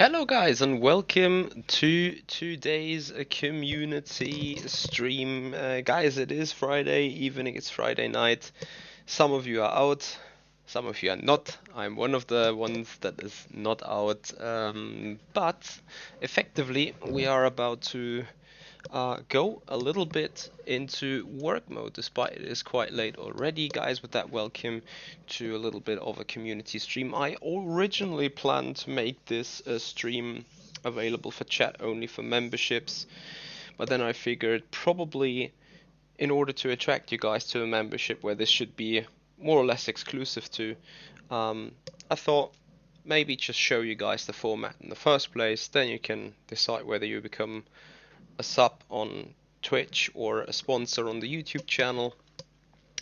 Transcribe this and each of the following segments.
Hello guys and welcome to today's community stream. Guys, it is Friday evening, it's Friday night. Some of you are out, some of you are not. I'm one of the ones that is not out, but effectively we are about to go a little bit into work mode, despite it is quite late already. Guys, with that, welcome to a little bit of a community stream. I originally planned to make this stream available for chat only for memberships, but then I figured probably in order to attract you guys to a membership where this should be more or less exclusive to, I thought maybe just show you guys the format in the first place, then you can decide whether you become a sub on Twitch or a sponsor on the YouTube channel,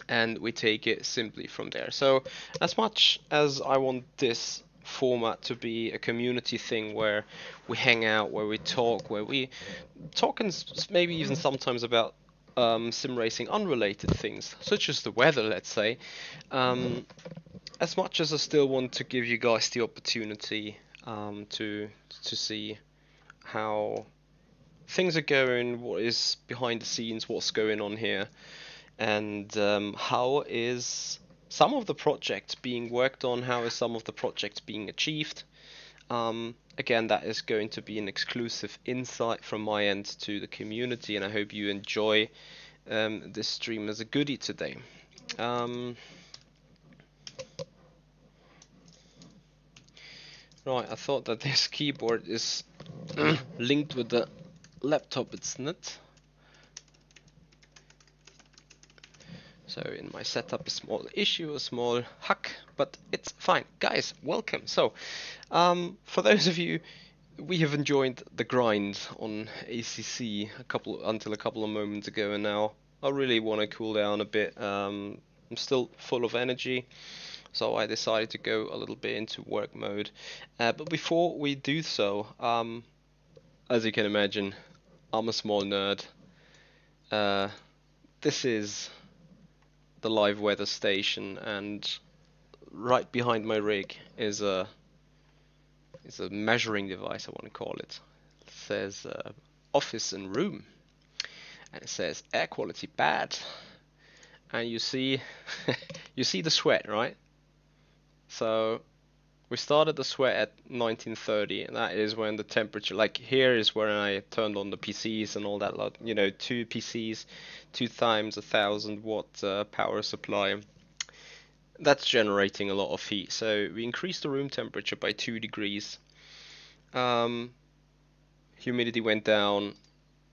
and we take it simply from there. So as much as I want this format to be a community thing where we hang out, where we talk, and maybe even sometimes about sim racing unrelated things, such as the weather, let's say, as much as I still want to give you guys the opportunity to see how things are going, what is behind the scenes, what's going on here, and how is some of the projects being worked on, how is some of the projects being achieved. Again, that is going to be an exclusive insight from my end to the community, and I hope you enjoy this stream as a goodie today. Right, I thought that this keyboard is linked with the laptop, it's not. So in my setup, a small issue, a small hack, but it's fine. Guys, welcome. So, for those of you, we have enjoyed the grind on ACC until a couple of moments ago, and now I really want to cool down a bit. I'm still full of energy, so I decided to go a little bit into work mode. But before we do so, as you can imagine, I'm a small nerd. This is the live weather station, and right behind my rig is a measuring device, I want to call it. It says office and room, and it says air quality bad, and you see you see the sweat, right? So we started the sweat at 1930, and that is when the temperature, like here is where I turned on the PCs and all that lot, you know, two PCs, 2 times 1,000 watt power supply. That's generating a lot of heat. So we increased the room temperature by 2 degrees. Humidity went down,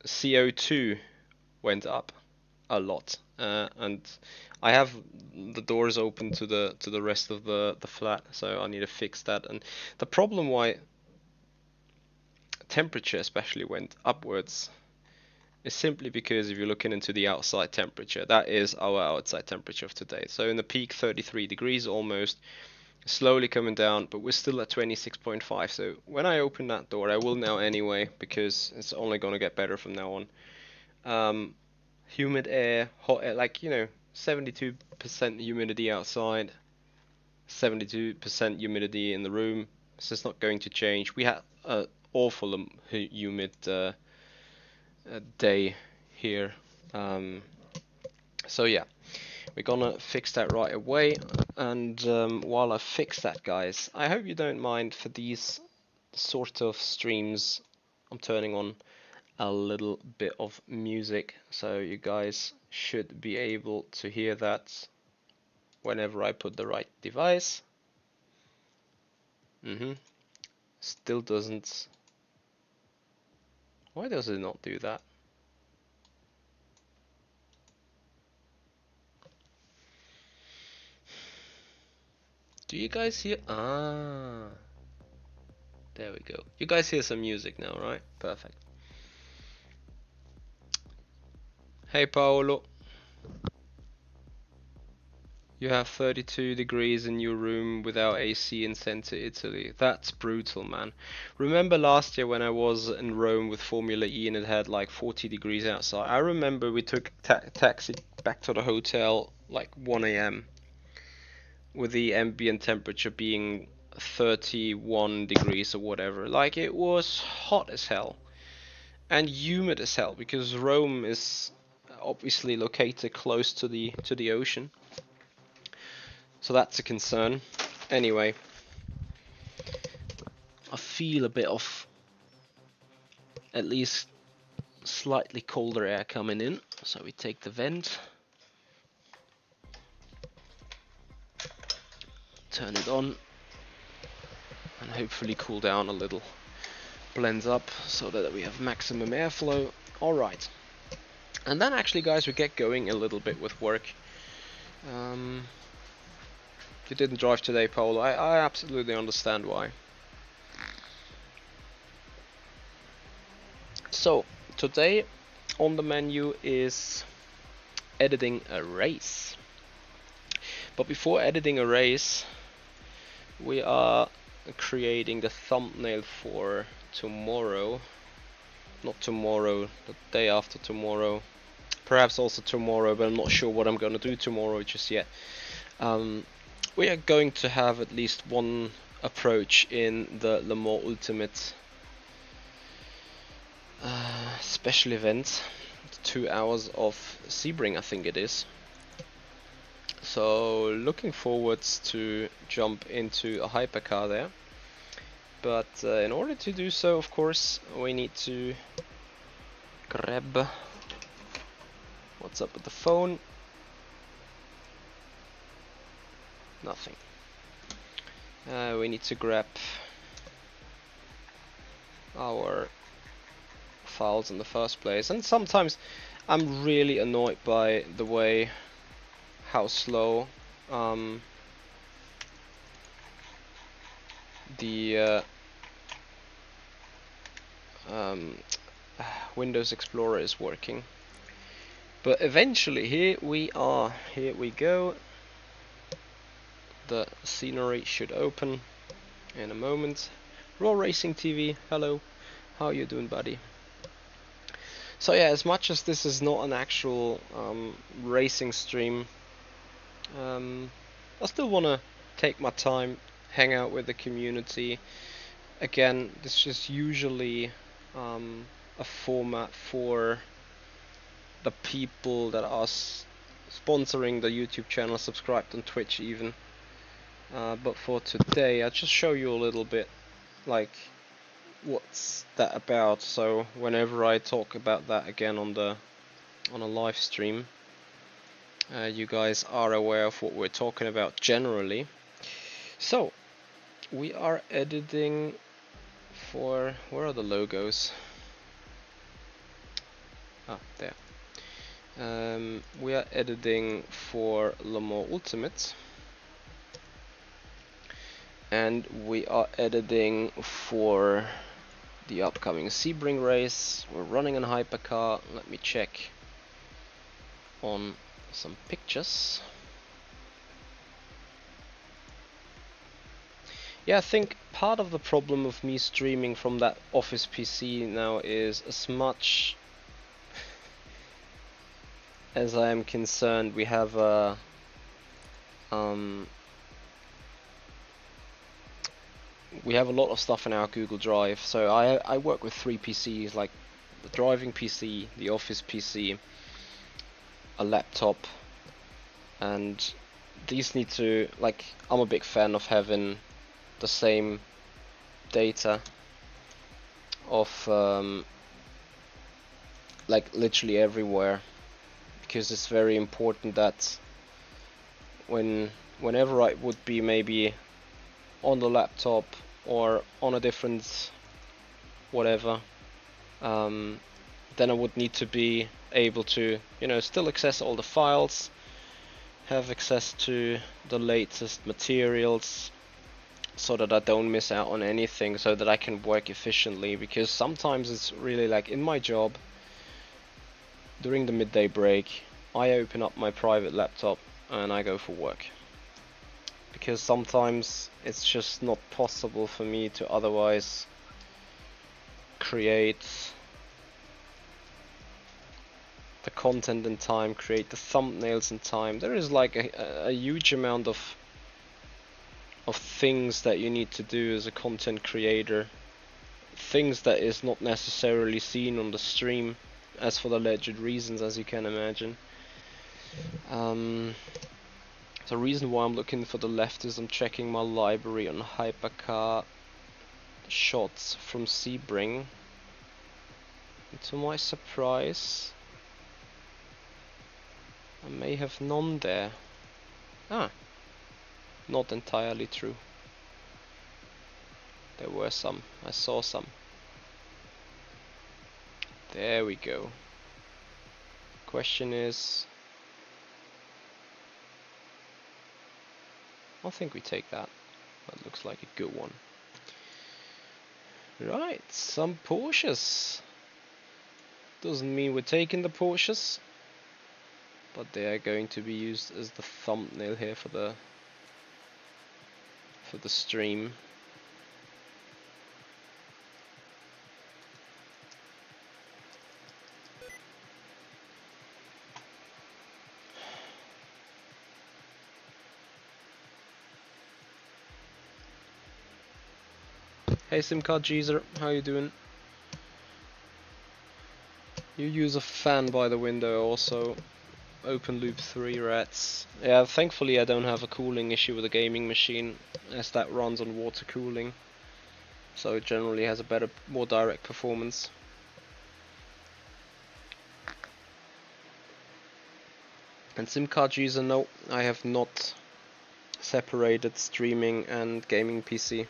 CO2 went up a lot, and I have the doors open to the rest of the flat, so I need to fix that. And the problem why temperature especially went upwards is simply because if you're looking into the outside temperature, that is our outside temperature of today. So in the peak, 33 degrees almost, slowly coming down, but we're still at 26.5. So when I open that door, I will now anyway, because it's only going to get better from now on. Humid air, hot air, like, you know, 72% humidity outside, 72% humidity in the room. So it's not going to change. We had an awful humid day here. So yeah, we're gonna fix that right away. And while I fix that, guys, I hope you don't mind for these sort of streams. I'm turning on a little bit of music, so you guys should be able to hear that whenever I put the right device. Still doesn't. Why does it not do that? Do you guys hear? Ah, there we go. You guys hear some music now, right? Perfect. Hey Paolo, you have 32 degrees in your room without AC in center Italy. That's brutal, man. Remember last year when I was in Rome with Formula E and it had like 40 degrees outside? I remember we took taxi back to the hotel like 1 a.m. with the ambient temperature being 31 degrees or whatever. Like, it was hot as hell and humid as hell because Rome is obviously located close to the ocean, so that's a concern. Anyway, I feel a bit of at least slightly colder air coming in, so we take the vent, turn it on, and hopefully cool down a little. Blends up so that we have maximum airflow. Alright. And then actually, guys, we get going a little bit with work. You didn't drive today, Paul. I absolutely understand why. So, today on the menu is editing a race. But before editing a race, we are creating the thumbnail for tomorrow. Not tomorrow, the day after tomorrow. Perhaps also tomorrow, but I'm not sure what I'm going to do tomorrow just yet. We are going to have at least one approach in the Le Mans Ultimate special event. 2 hours of Sebring, I think it is. So looking forwards to jump into a hypercar there. But in order to do so, of course, we need to grab... What's up with the phone? Nothing. We need to grab our files in the first place. And sometimes I'm really annoyed by the way how slow the Windows Explorer is working. But eventually, here we are, here we go. The scenery should open in a moment. Raw Racing TV, hello, how you doing, buddy? So yeah, as much as this is not an actual racing stream, I still want to take my time, hang out with the community. Again, this is usually a format for the people that are sponsoring the YouTube channel, subscribed on Twitch even. But for today, I'll just show you a little bit, like, what's that about. So whenever I talk about that again on a live stream, you guys are aware of what we're talking about generally. So we are editing for, where are the logos? Ah, there. We are editing for Le Mans Ultimate, and we are editing for the upcoming Sebring race. We're running a hypercar. Let me check on some pictures. Yeah, I think part of the problem of me streaming from that office PC now is, as much as I am concerned, we have a lot of stuff in our Google Drive. So I work with 3 PCs, like the driving PC, the office PC, a laptop, and these need to, like, I'm a big fan of having the same data of like literally everywhere, because it's very important that whenever I would be maybe on the laptop or on a different whatever, then I would need to be able to, you know, still access all the files, have access to the latest materials, so that I don't miss out on anything, so that I can work efficiently. Because sometimes it's really, like, in my job, during the midday break, I open up my private laptop and I go for work, because sometimes it's just not possible for me to otherwise create the content in time, create the thumbnails in time. There is like a huge amount of of things that you need to do as a content creator, things that is not necessarily seen on the stream, as for the alleged reasons, as you can imagine. The reason why I'm looking for the left is I'm checking my library on hypercar shots from Sebring. And to my surprise, I may have none there. Ah, not entirely true. There were some. I saw some. There we go. Question is, I think we take that. That looks like a good one. Right, some Porsches. Doesn't mean we're taking the Porsches, but they are going to be used as the thumbnail here for the stream. Hey SimCard Geezer, how you doing? You use a fan by the window also. Open loop 3 rats. Yeah, thankfully I don't have a cooling issue with the gaming machine, as that runs on water cooling. So it generally has a better, more direct performance. And SimCard Geezer, no, I have not separated streaming and gaming PC.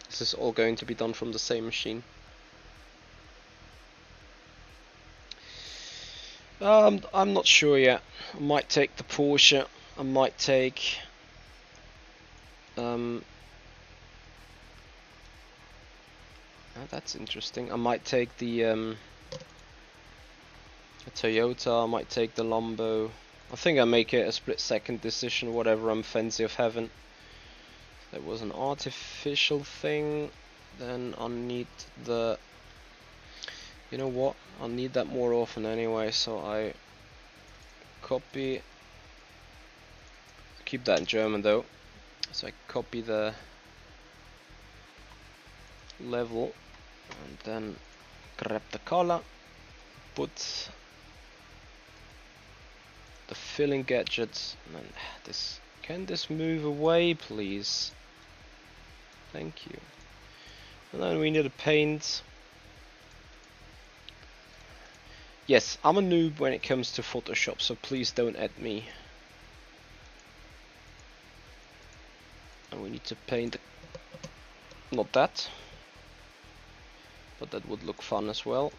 This is all going to be done from the same machine. I'm not sure yet. I might take the Porsche. I might take that's interesting. I might take the Toyota. I might take the Lambo. I think I make it a split-second decision. Whatever I'm fancy of having. There was an artificial thing. Then I need the. You know what? I'll need that more often anyway, so I copy. Keep that in German though. So I copy the level and then grab the color, put the filling gadget, and then this. Can this move away, please? Thank you. And then we need a paint. Yes, I'm a noob when it comes to Photoshop, so please don't add me. And we need to paint, not that, but that would look fun as well.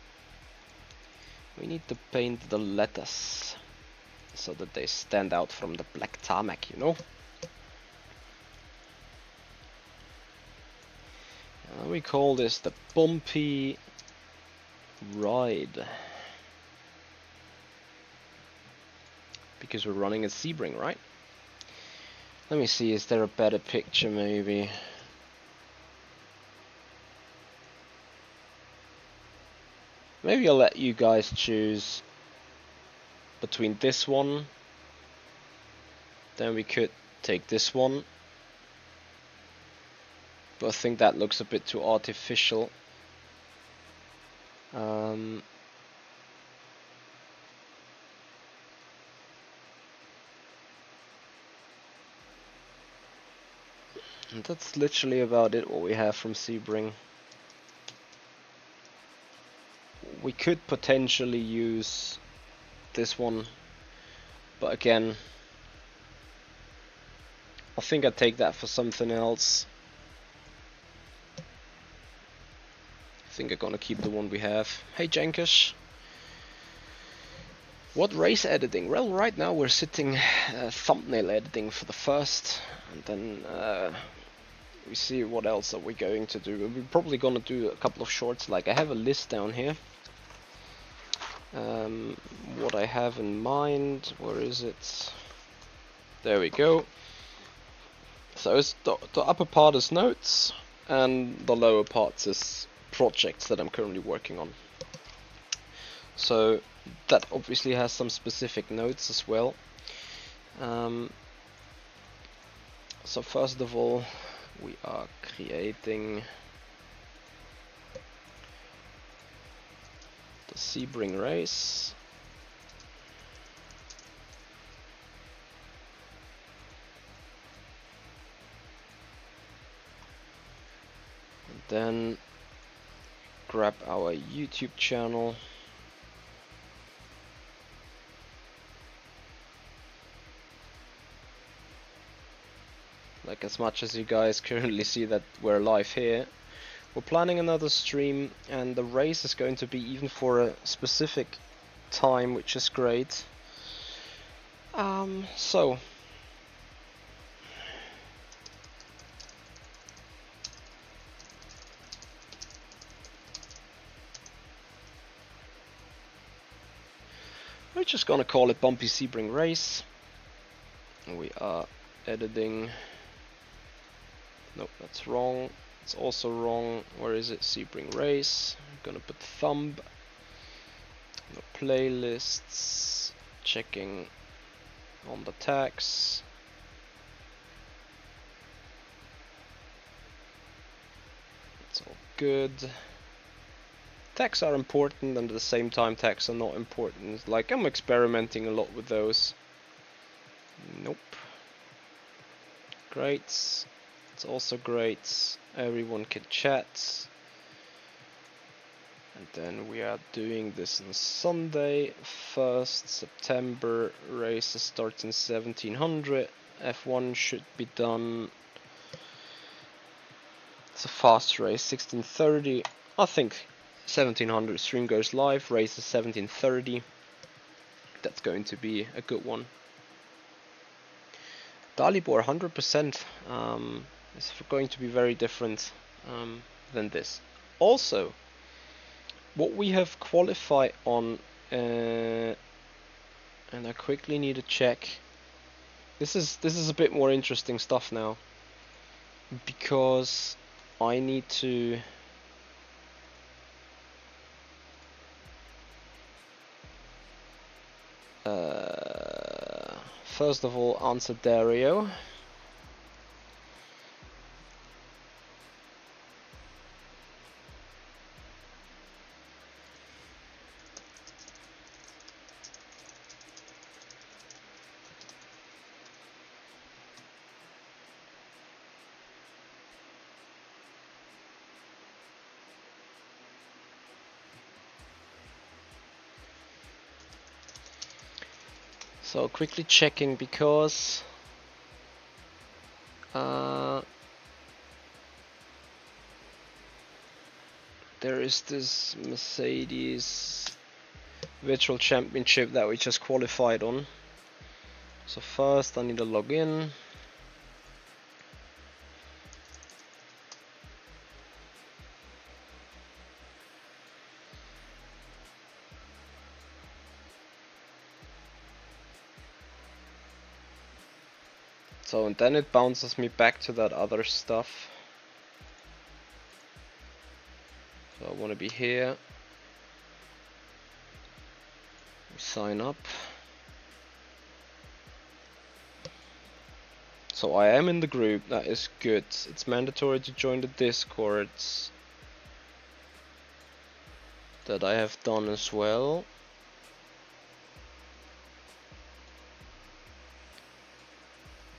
We need to paint the letters so that they stand out from the black tarmac, you know. We call this the bumpy ride. Because we're running a Sebring, right? Let me see, is there a better picture maybe? Maybe I'll let you guys choose between this one. Then we could take this one. But I think that looks a bit too artificial. And that's literally about it, what we have from Sebring. We could potentially use this one, but again, I think I'd take that for something else. I think I'm gonna keep the one we have. Hey Jankish. What race editing? Well, right now we're sitting thumbnail editing for the first, and then we see what else are we going to do. We're probably gonna do a couple of shorts. Like I have a list down here. What I have in mind. Where is it? There we go. So it's the upper part is notes, and the lower part is projects that I'm currently working on. So that obviously has some specific notes as well. So first of all, we are creating the Sebring race. And then grab our YouTube channel. Like, as much as you guys currently see that we're live here, we're planning another stream, and the race is going to be even for a specific time, which is great. So we're just gonna call it Bumpy Sebring Race. We are editing. Nope, that's wrong. It's also wrong. Where is it? Sebring Race. I'm gonna put thumb. No playlists. Checking on the tags. It's all good. Tags are important, and at the same time tags are not important. Like, I'm experimenting a lot with those. Nope. Great. It's also great. Everyone can chat. And then we are doing this on Sunday, 1st September. Race starts in 1700. F1 should be done. It's a fast race, 1630. I think 1700 stream goes live. Race is 1730. That's going to be a good one. Dalibor 100% is going to be very different than this. Also, what we have qualified on, and I quickly need to check. This is a bit more interesting stuff now, because I need to first of all answer Dario. So quickly checking, because there is this Mercedes Virtual Championship that we just qualified on. So first I need to log in. So, and then it bounces me back to that other stuff. So I want to be here. Sign up. So I am in the group, that is good. It's mandatory to join the Discords. That I have done as well.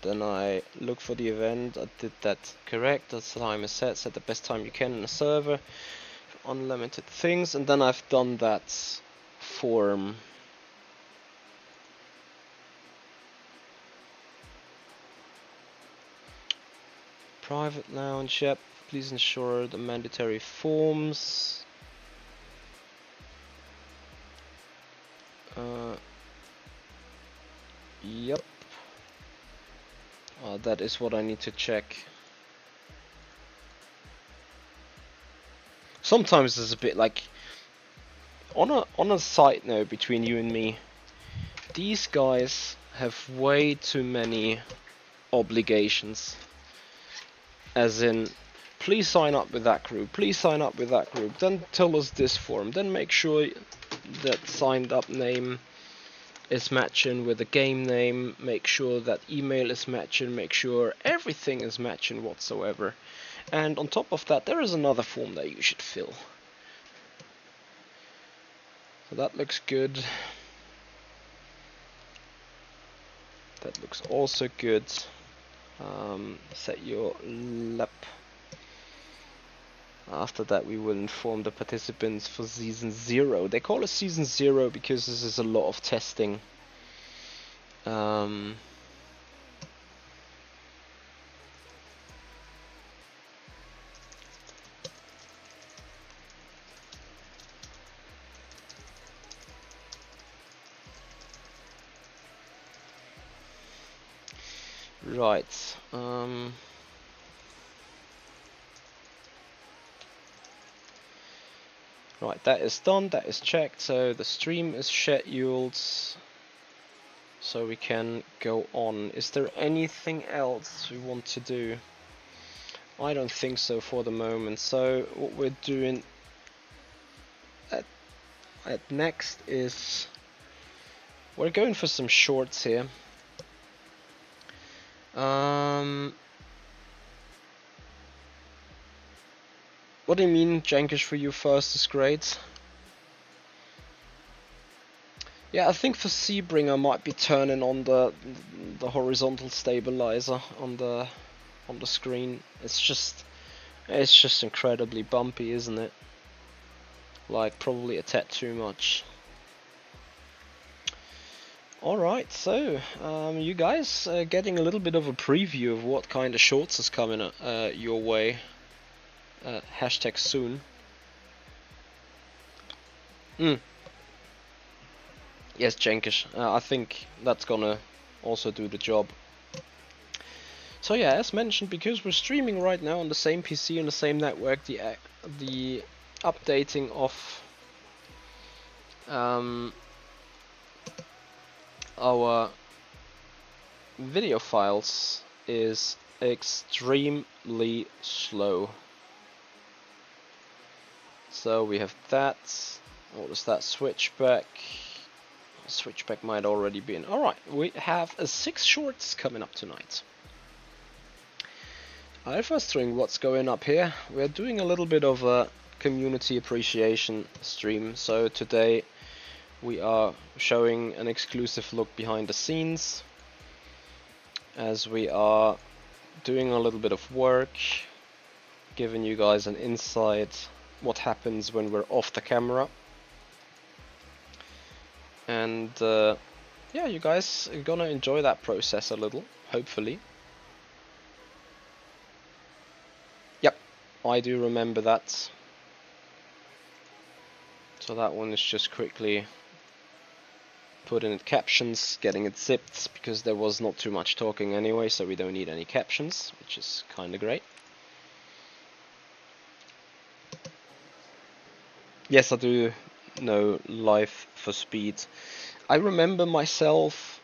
Then I look for the event. I did that correct. That's the time is set the best time you can in a server. Unlimited things, and then I've done that form. Private lounge, yep. Please ensure the mandatory forms. Yep. That is what I need to check. Sometimes there's a bit like, on a side note between you and me, these guys have way too many obligations. As in, please sign up with that group, please sign up with that group, then tell us this form, then make sure that signed up name is matching with the game name, make sure that email is matching, make sure everything is matching whatsoever. And on top of that, there is another form that you should fill. So that looks good. That looks also good. Set your lap. After that, we will inform the participants for season 0. They call it season 0 because this is a lot of testing. Right. Right, that is done, that is checked, so the stream is scheduled, so we can go on. Is there anything else we want to do? I don't think so for the moment. So what we're doing at next is we're going for some shorts here. What do you mean, Jankish, for you first is great? Yeah, I think for Sebring I might be turning on the horizontal stabilizer on the screen. It's just incredibly bumpy, isn't it? Like probably a tad too much. Alright, so you guys are getting a little bit of a preview of what kind of shorts is coming your way. Hashtag soon. Yes, Jenkish. I think that's gonna also do the job. So yeah, as mentioned, because we're streaming right now on the same PC and the same network, the updating of our video files is extremely slow. So we have that. What is that? Switchback. Switchback might already be in. Alright, we have 6 shorts coming up tonight. Alpha's doing what's going up here. We're doing a little bit of a community appreciation stream. So today we are showing an exclusive look behind the scenes, as we are doing a little bit of work, giving you guys an insight what happens when we're off the camera. And yeah, you guys are gonna enjoy that process a little, hopefully. Yep, I do remember that. So that one is just quickly putting it captions, getting it zipped, because there was not too much talking anyway, so we don't need any captions, which is kinda great. Yes, I do know Life for Speed. I remember myself,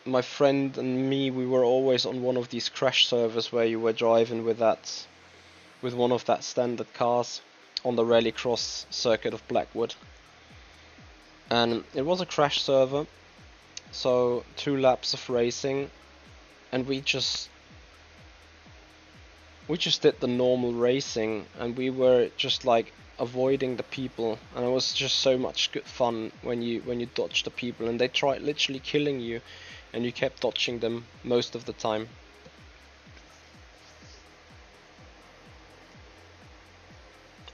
my friend and me, we were always on one of these crash servers where you were driving with one of that standard cars on the rallycross circuit of Blackwood. And it was a crash server, so 2 laps of racing, and we just did the normal racing, and we were just like avoiding the people, and it was just so much good fun when you dodge the people, and they tried literally killing you, and you kept dodging them most of the time.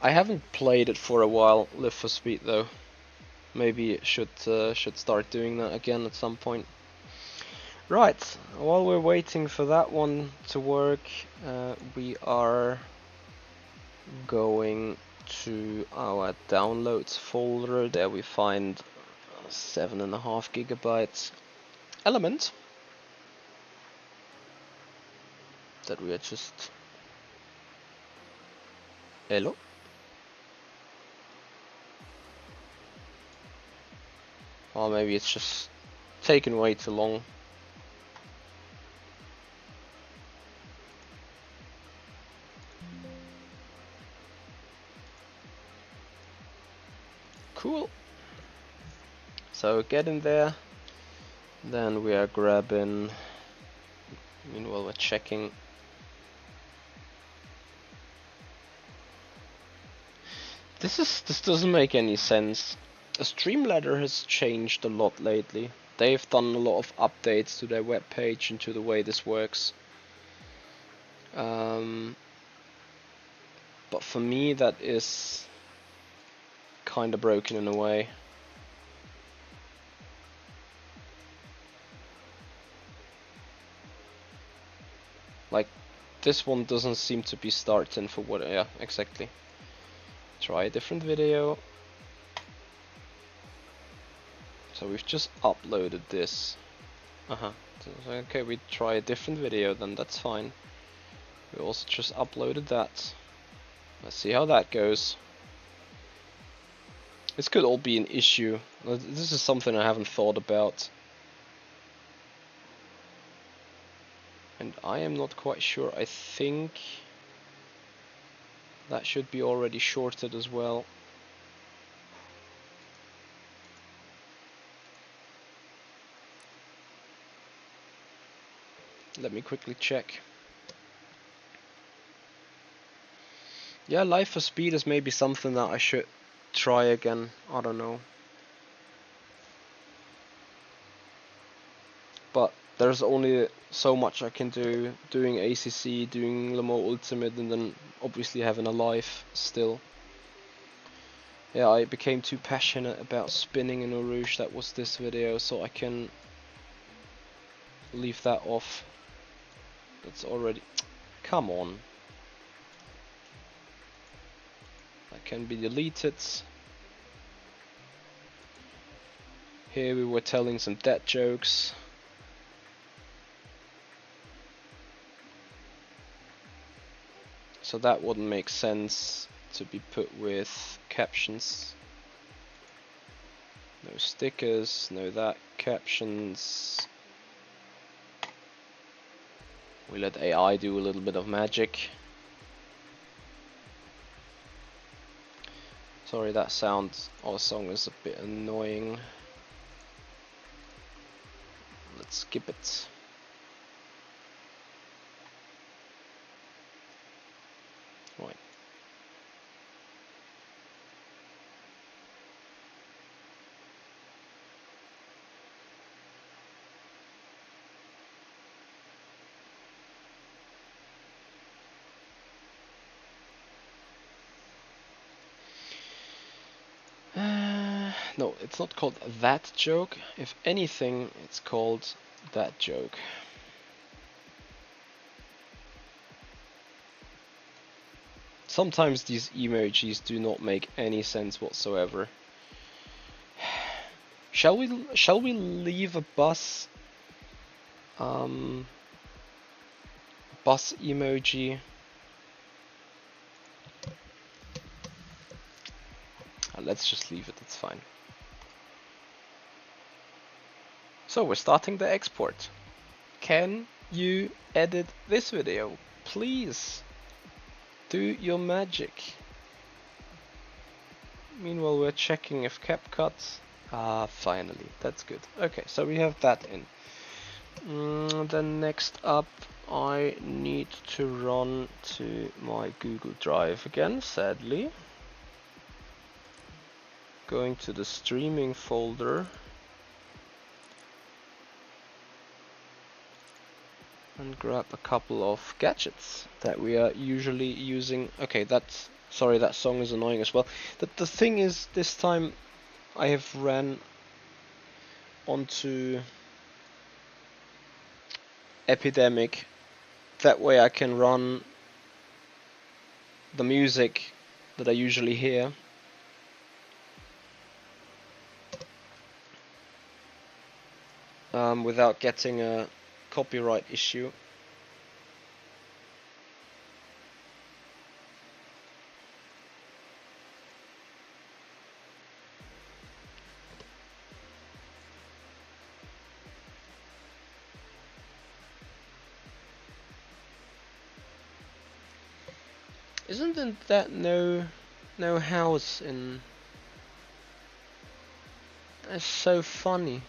I haven't played it for a while, Live for Speed, though. Maybe should start doing that again at some point. Right, while we're waiting for that one to work, we are going to our downloads folder. There we find 7.5 gigabytes element that we are just... Hello? Or maybe it's just taken way too long. Cool. So get in there, Then we are grabbing, meanwhile we're checking. This doesn't make any sense. Streamladder has changed a lot lately. They've done a lot of updates to their webpage and to the way this works. But for me that is kinda broken in a way. Like, this one doesn't seem to be starting for what, yeah, exactly. Try a different video. So we've just uploaded this. So, okay, we try a different video then, that's fine. We also just uploaded that. Let's see how that goes. This could all be an issue. This is something I haven't thought about. And I am not quite sure. I think that should be already shorted as well. Let me quickly check. Yeah, Life for Speed is maybe something that I should try again. I don't know. But there's only so much I can do doing ACC, doing Le Mans Ultimate, and then obviously having a life still. Yeah, I became too passionate about spinning in Eau Rouge. That was this video, so I can leave that off. That's already... Come on. That can be deleted. Here we were telling some dad jokes. So that wouldn't make sense to be put with captions. No stickers, no that, captions. We let AI do a little bit of magic. Sorry, that sound or song is a bit annoying. Let's skip it. Right. No, it's not called that joke. If anything, it's called that joke. Sometimes these emojis do not make any sense whatsoever. Shall we leave a bus emoji? Let's just leave it, it's fine. So we're starting the export. Can you edit this video? Please do your magic. Meanwhile we're checking if CapCut. Finally, that's good. Okay, so we have that in. Then next up I need to run to my Google Drive again, sadly. Going to the streaming folder. And grab a couple of gadgets that we are usually using. Okay, that song is annoying as well. The thing is, this time I have ran onto Epidemic. That way I can run the music that I usually hear. Without getting a copyright issue. Isn't that no house in? That's so funny.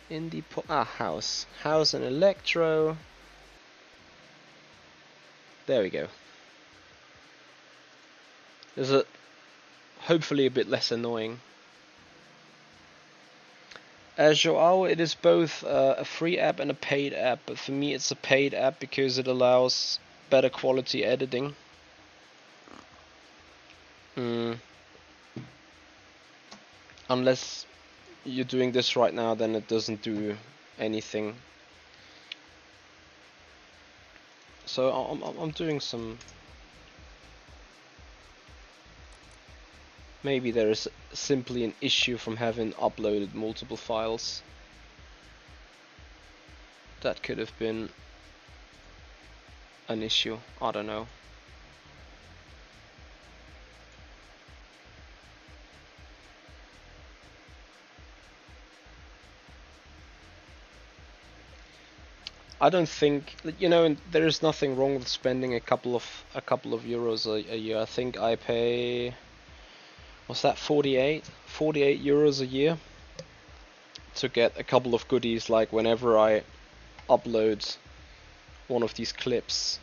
House and electro. There we go. There's a hopefully a bit less annoying. Joao, it is both a free app and a paid app, but for me it's a paid app because it allows better quality editing. Unless you're doing this right now, then it doesn't do anything. So I'm doing some. Maybe there is simply an issue from having uploaded multiple files. That could have been an issue. I don't know. I don't think, you know, there is nothing wrong with spending a couple of euros a year. I think I pay, what's that, 48 euros a year to get a couple of goodies, like whenever I upload one of these clips.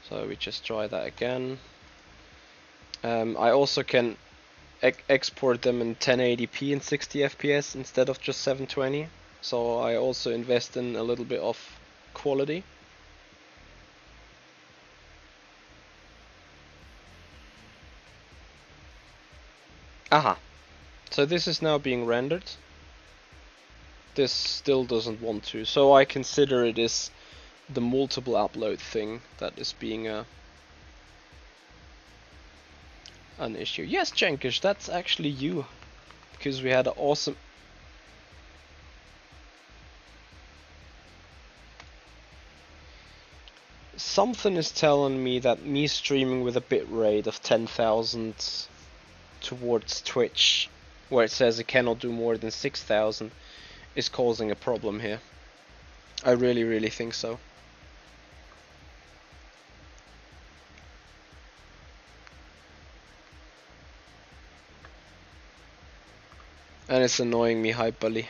So we just try that again. I also can export them in 1080p and 60 FPS instead of just 720. So I also invest in a little bit of quality. Aha. So this is now being rendered. This still doesn't want to. So I consider it is the multiple upload thing that is being an issue. Yes, Jenkish, that's actually you. Because we had an awesome... Something is telling me that me streaming with a bitrate of 10,000 towards Twitch, where it says it cannot do more than 6,000, is causing a problem here. I really think so. And it's annoying me hyperly.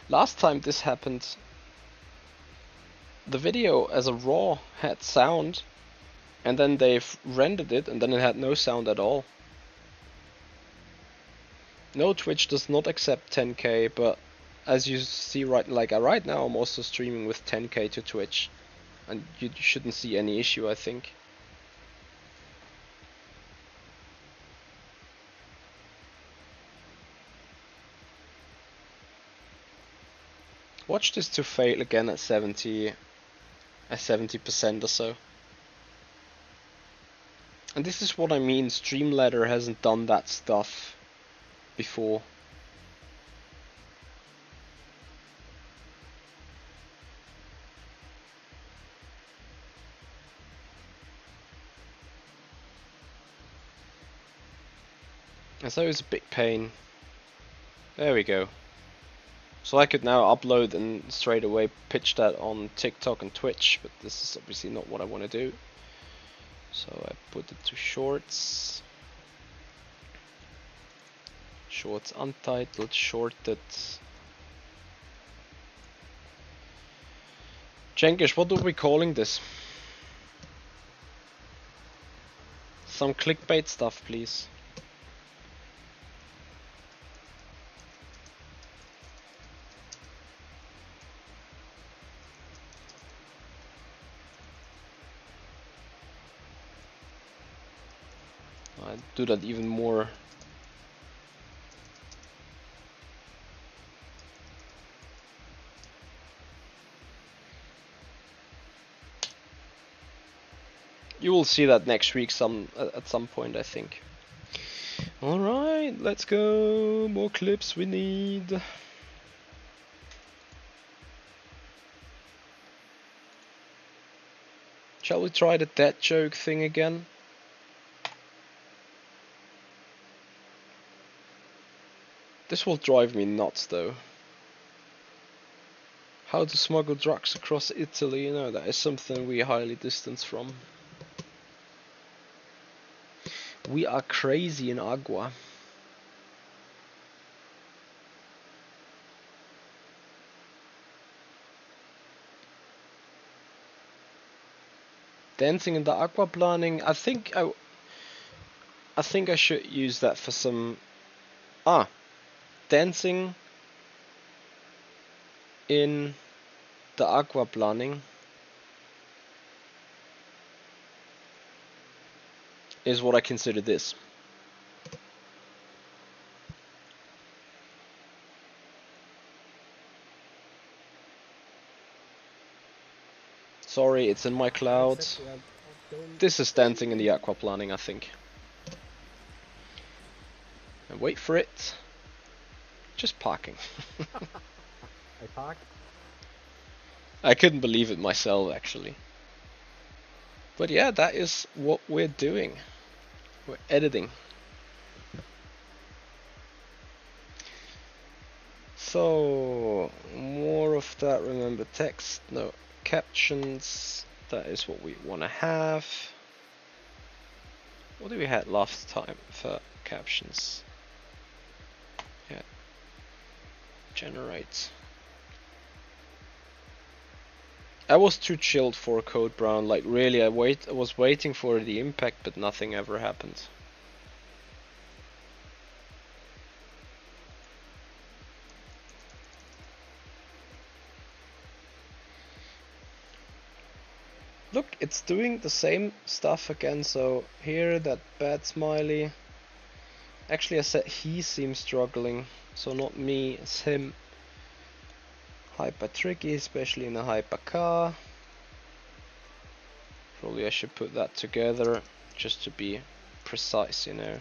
Last time this happened, the video as a raw had sound, and then they've rendered it, and then it had no sound at all. No, Twitch does not accept 10K, but as you see right now, I'm also streaming with 10K to Twitch, and you shouldn't see any issue, I think. Watch this to fail again at 70% or so. And this is what I mean, Streamladder hasn't done that stuff before. And so it's a big pain. There we go. So I could now upload and straight away pitch that on TikTok and Twitch, but this is obviously not what I want to do. So I put it to shorts. Shorts untitled, shorted. Jenkish, what are we calling this? Some clickbait stuff, please. I do that even more. You will see that next week at some point, I think. Alright, let's go. More clips we need. Shall we try the dead joke thing again? This will drive me nuts though. How to smuggle drugs across Italy, you know, that is something we highly distance from. We are crazy in Agua. Dancing in the aquaplaning. I think I should use that for some. Dancing in the aquaplaning is what I consider this. Sorry, it's in my cloud. This is dancing in the aquaplaning, I think. And wait for it. Just parking. I parked. I couldn't believe it myself, actually. But yeah, that is what we're doing. We're editing. So, more of that, remember text, no captions, that is what we want to have. What did we had last time for captions? Yeah, generate. I was too chilled for Code Brown, like really I was waiting for the impact, but nothing ever happened. Look, it's doing the same stuff again, so here that bad smiley. Actually I said he seems struggling, so not me, it's him. Hyper tricky, especially in a hyper car. Probably I should put that together just to be precise, you know.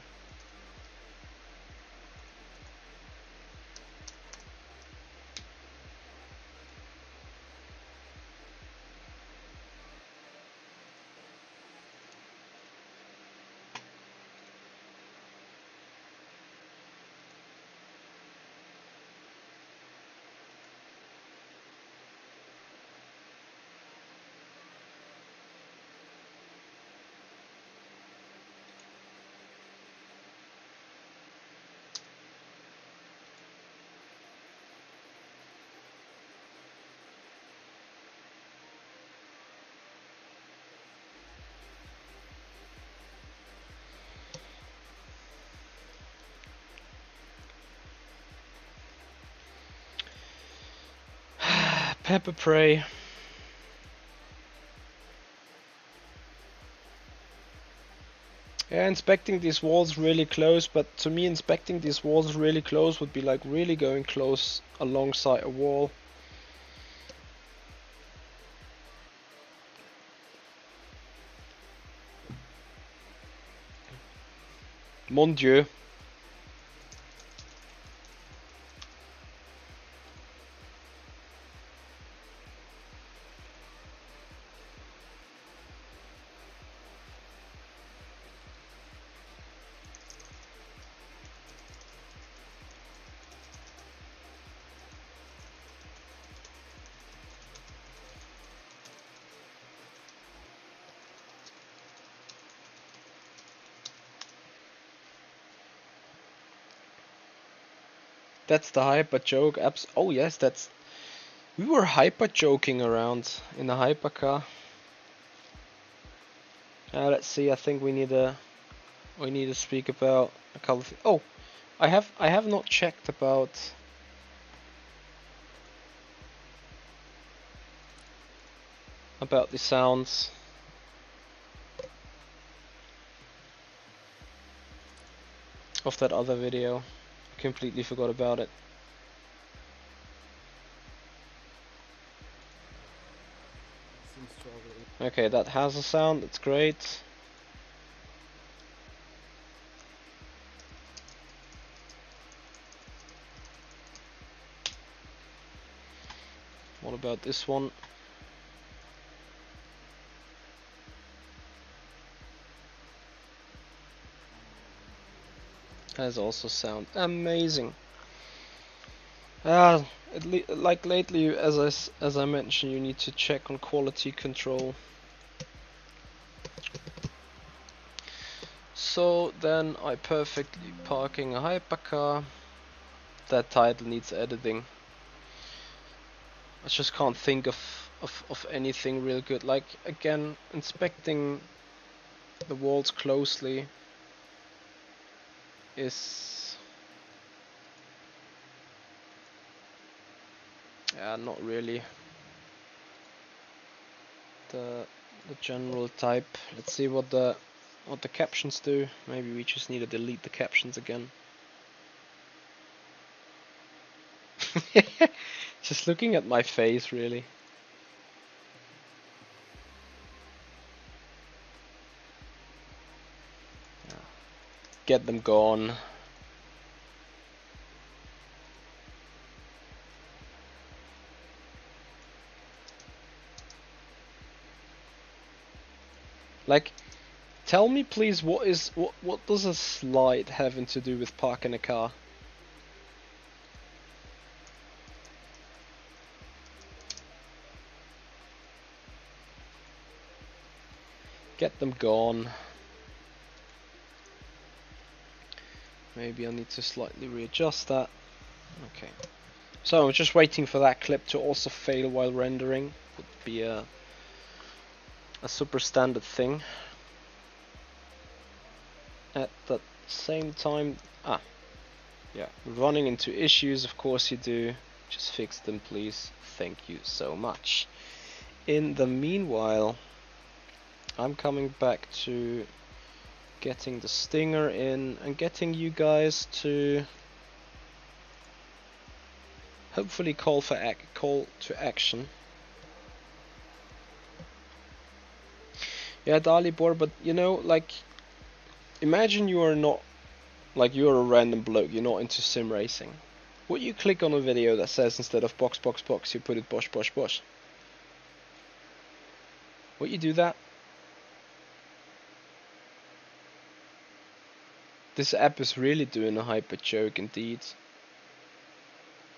Pepper Prey. Yeah, inspecting these walls really close, but to me inspecting these walls really close would be like really going close alongside a wall. Mon Dieu. That's the hyper joke. Oh yes, that's. We were hyper joking around in the hypercar. Let's see. I think we need to speak about a couple of things. Oh, I have not checked about the sounds. Of that other video. Completely forgot about it. Okay, that has a sound, that's great. What about this one? Has also sound amazing. Like lately, as I mentioned, you need to check on quality control. So then I perfectly parking a hypercar. That title needs editing. I just can't think of of anything real good. Like, again, inspecting the walls closely is not really the general type. Let's see what the captions do. Maybe we just need to delete the captions again. Just looking at my face, really. Get them gone. Like, tell me please, what does a slide having to do with parking a car? Get them gone. Maybe I need to slightly readjust that. Okay. So I'm just waiting for that clip to also fail while rendering. Would be a super standard thing. At the same time, yeah, running into issues, of course you do. Just fix them, please. Thank you so much. In the meanwhile, I'm coming back to getting the stinger in and getting you guys to hopefully call to action. Yeah, Dalibor, but you know, like, imagine you are not, like, you're a random bloke, you're not into sim racing. Would you click on a video that says instead of box, box, box, you put it bosh, bosh, bosh? Would you do that? This app is really doing a hyper joke indeed.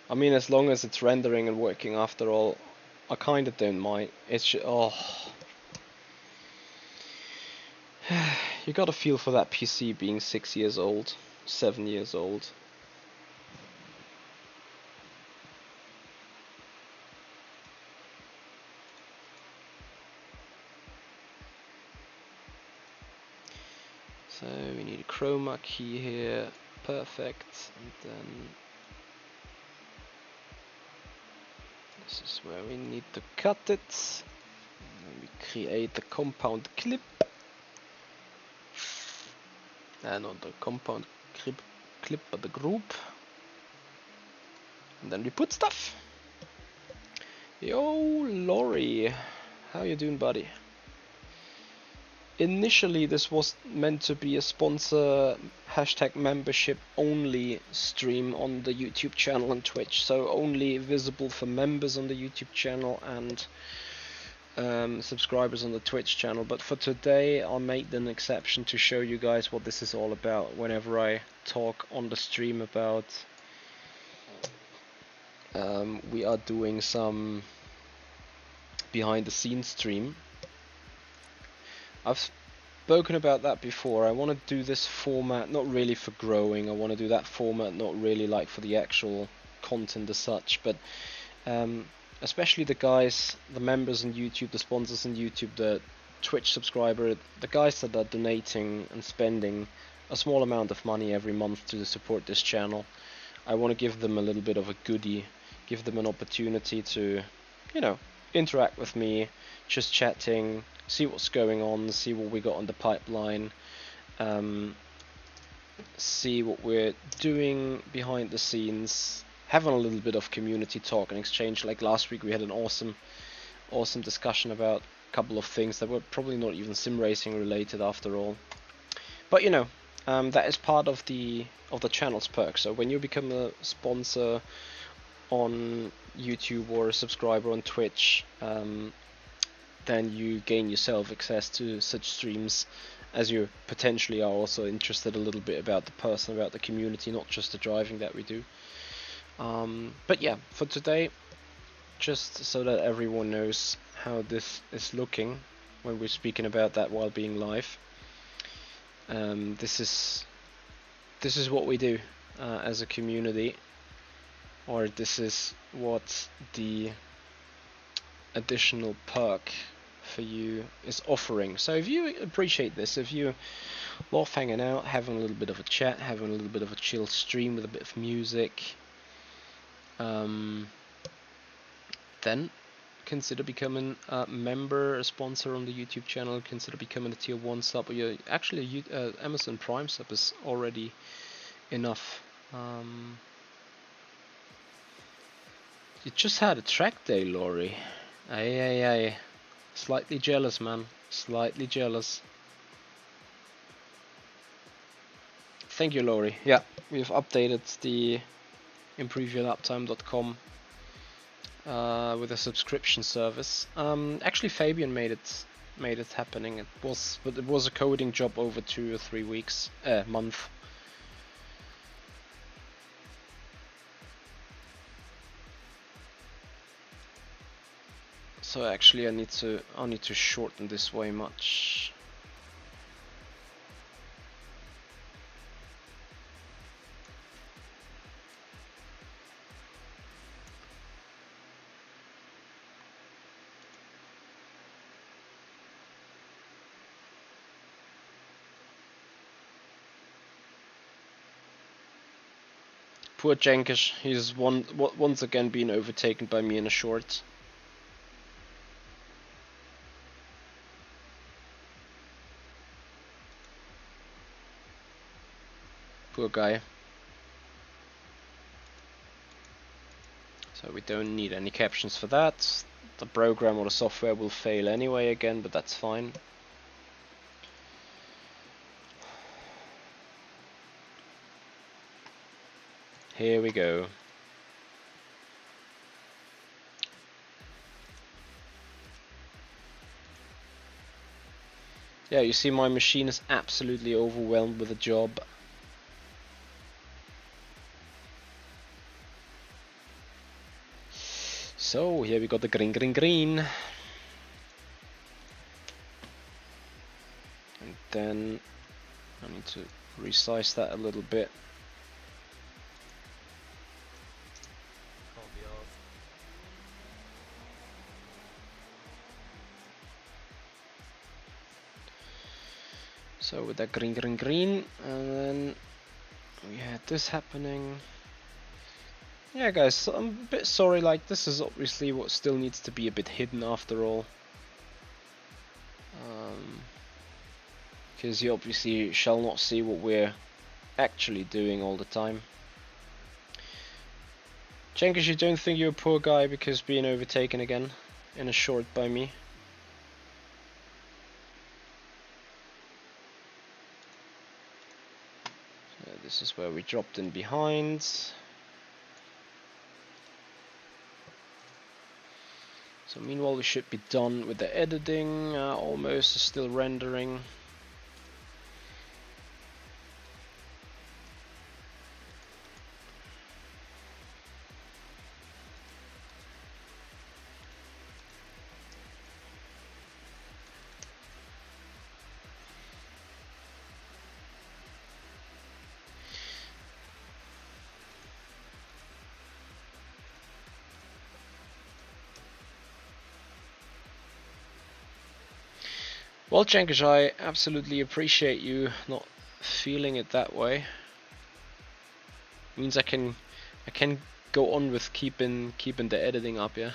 I mean, as long as it's rendering and working after all, I kinda don't mind. It's just, oh. You gotta feel for that PC being 6 years old, 7 years old. So we need a chroma key here, perfect, and then this is where we need to cut it. And then we create the compound clip. Not the compound clip, but the group. And then we put stuff. Yo, Lori, how you doing, buddy? Initially, this was meant to be a sponsor #membership only stream on the YouTube channel and Twitch, so only visible for members on the YouTube channel and subscribers on the Twitch channel. But for today, I made an exception to show you guys what this is all about whenever I talk on the stream about we are doing some behind the scenes stream. I've spoken about that before. I want to do this format not really for growing. I want to do that format not really like for the actual content as such, but especially the guys, the members on YouTube, the sponsors on YouTube, the Twitch subscriber, the guys that are donating and spending a small amount of money every month to support this channel. I want to give them a little bit of a goodie, give them an opportunity to, you know, interact with me, just chatting, see what's going on, see what we got on the pipeline, see what we're doing behind the scenes, having a little bit of community talk and exchange. Like last week we had an awesome discussion about a couple of things that were probably not even sim racing related after all. But you know, that is part of the channel's perk. So when you become a sponsor on YouTube or a subscriber on Twitch, then you gain yourself access to such streams, as you potentially are also interested a little bit about the person, about the community, not just the driving that we do. But yeah, for today, just so that everyone knows how this is looking when we're speaking about that while being live, this is what we do as a community, or this is what the additional perk for you is offering. So if you appreciate this, if you love hanging out, having a little bit of a chat, having a little bit of a chill stream with a bit of music, then consider becoming a member, a sponsor on the YouTube channel. Consider becoming a tier 1 sub. Or actually, Amazon Prime sub is already enough. You just had a track day, Laurie. Aye. Slightly jealous, man. Slightly jealous. Thank you, Laurie. Yeah, we've updated the improveyourlaptime.com with a subscription service. Actually, Fabian made it happening. It was a coding job over 2 or 3 weeks, month. So actually, I need to shorten this way much. Poor Jenkish, he's once again been overtaken by me in a short. Poor guy. So we don't need any captions for that. The program or the software will fail anyway again, but that's fine. Here we go. Yeah, you see my machine is absolutely overwhelmed with the job. So here we got the green. And then I need to resize that a little bit. So with that green, and then we had this happening. Yeah, guys, I'm a bit sorry, like, this is obviously what still needs to be a bit hidden after all. Because you obviously shall not see what we're actually doing all the time. Jenkins, you don't think you're a poor guy because being overtaken again in a short by me? So this is where we dropped in behind. So meanwhile we should be done with the editing, almost still rendering. Well, Jenkins, I absolutely appreciate you not feeling it that way. Means I can go on with keeping the editing up, yeah.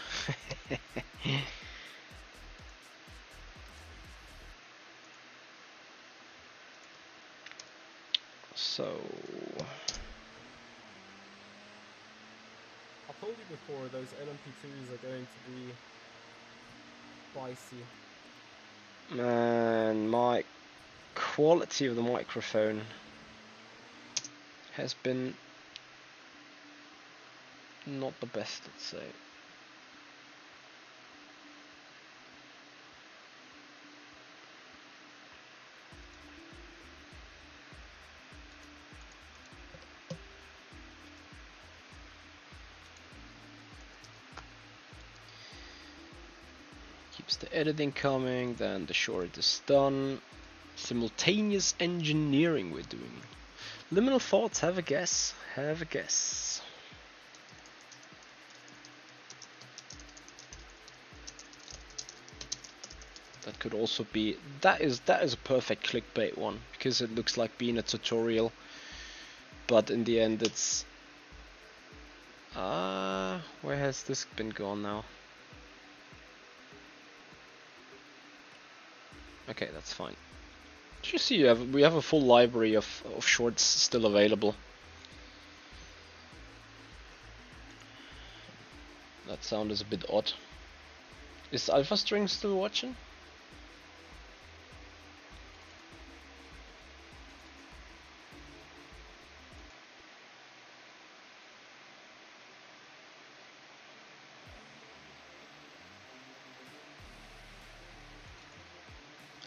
So I told you before, those LMP2s are going to be spicy. man, my quality of the microphone has been not the best, let's say. Keeps the editing coming, then the short is done. Simultaneous engineering we're doing. Liminal thoughts, have a guess. Have a guess. That could also be, that is a perfect clickbait one, because it looks like being a tutorial, but in the end it's where has this been gone now? Okay, that's fine. Did you see we have a full library of shorts still available? That sound is a bit odd. Is Alpha String still watching?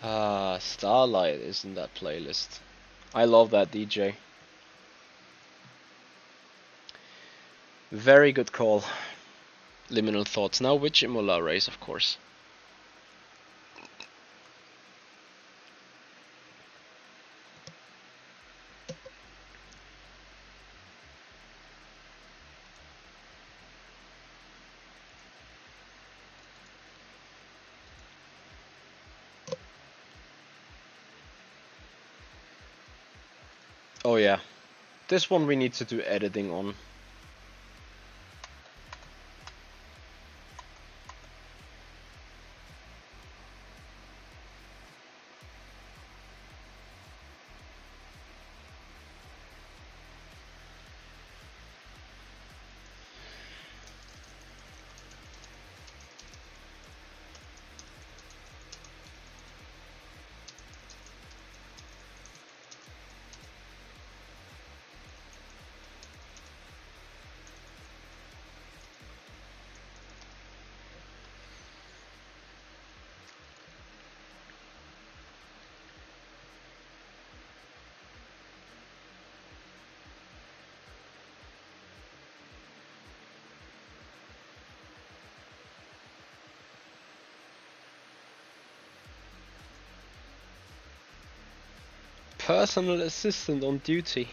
Ah, Starlight is in that playlist. I love that DJ. Very good call. Liminal Thoughts. Now which Imola race, of course. Oh yeah. This one we need to do editing on. Personal assistant on duty.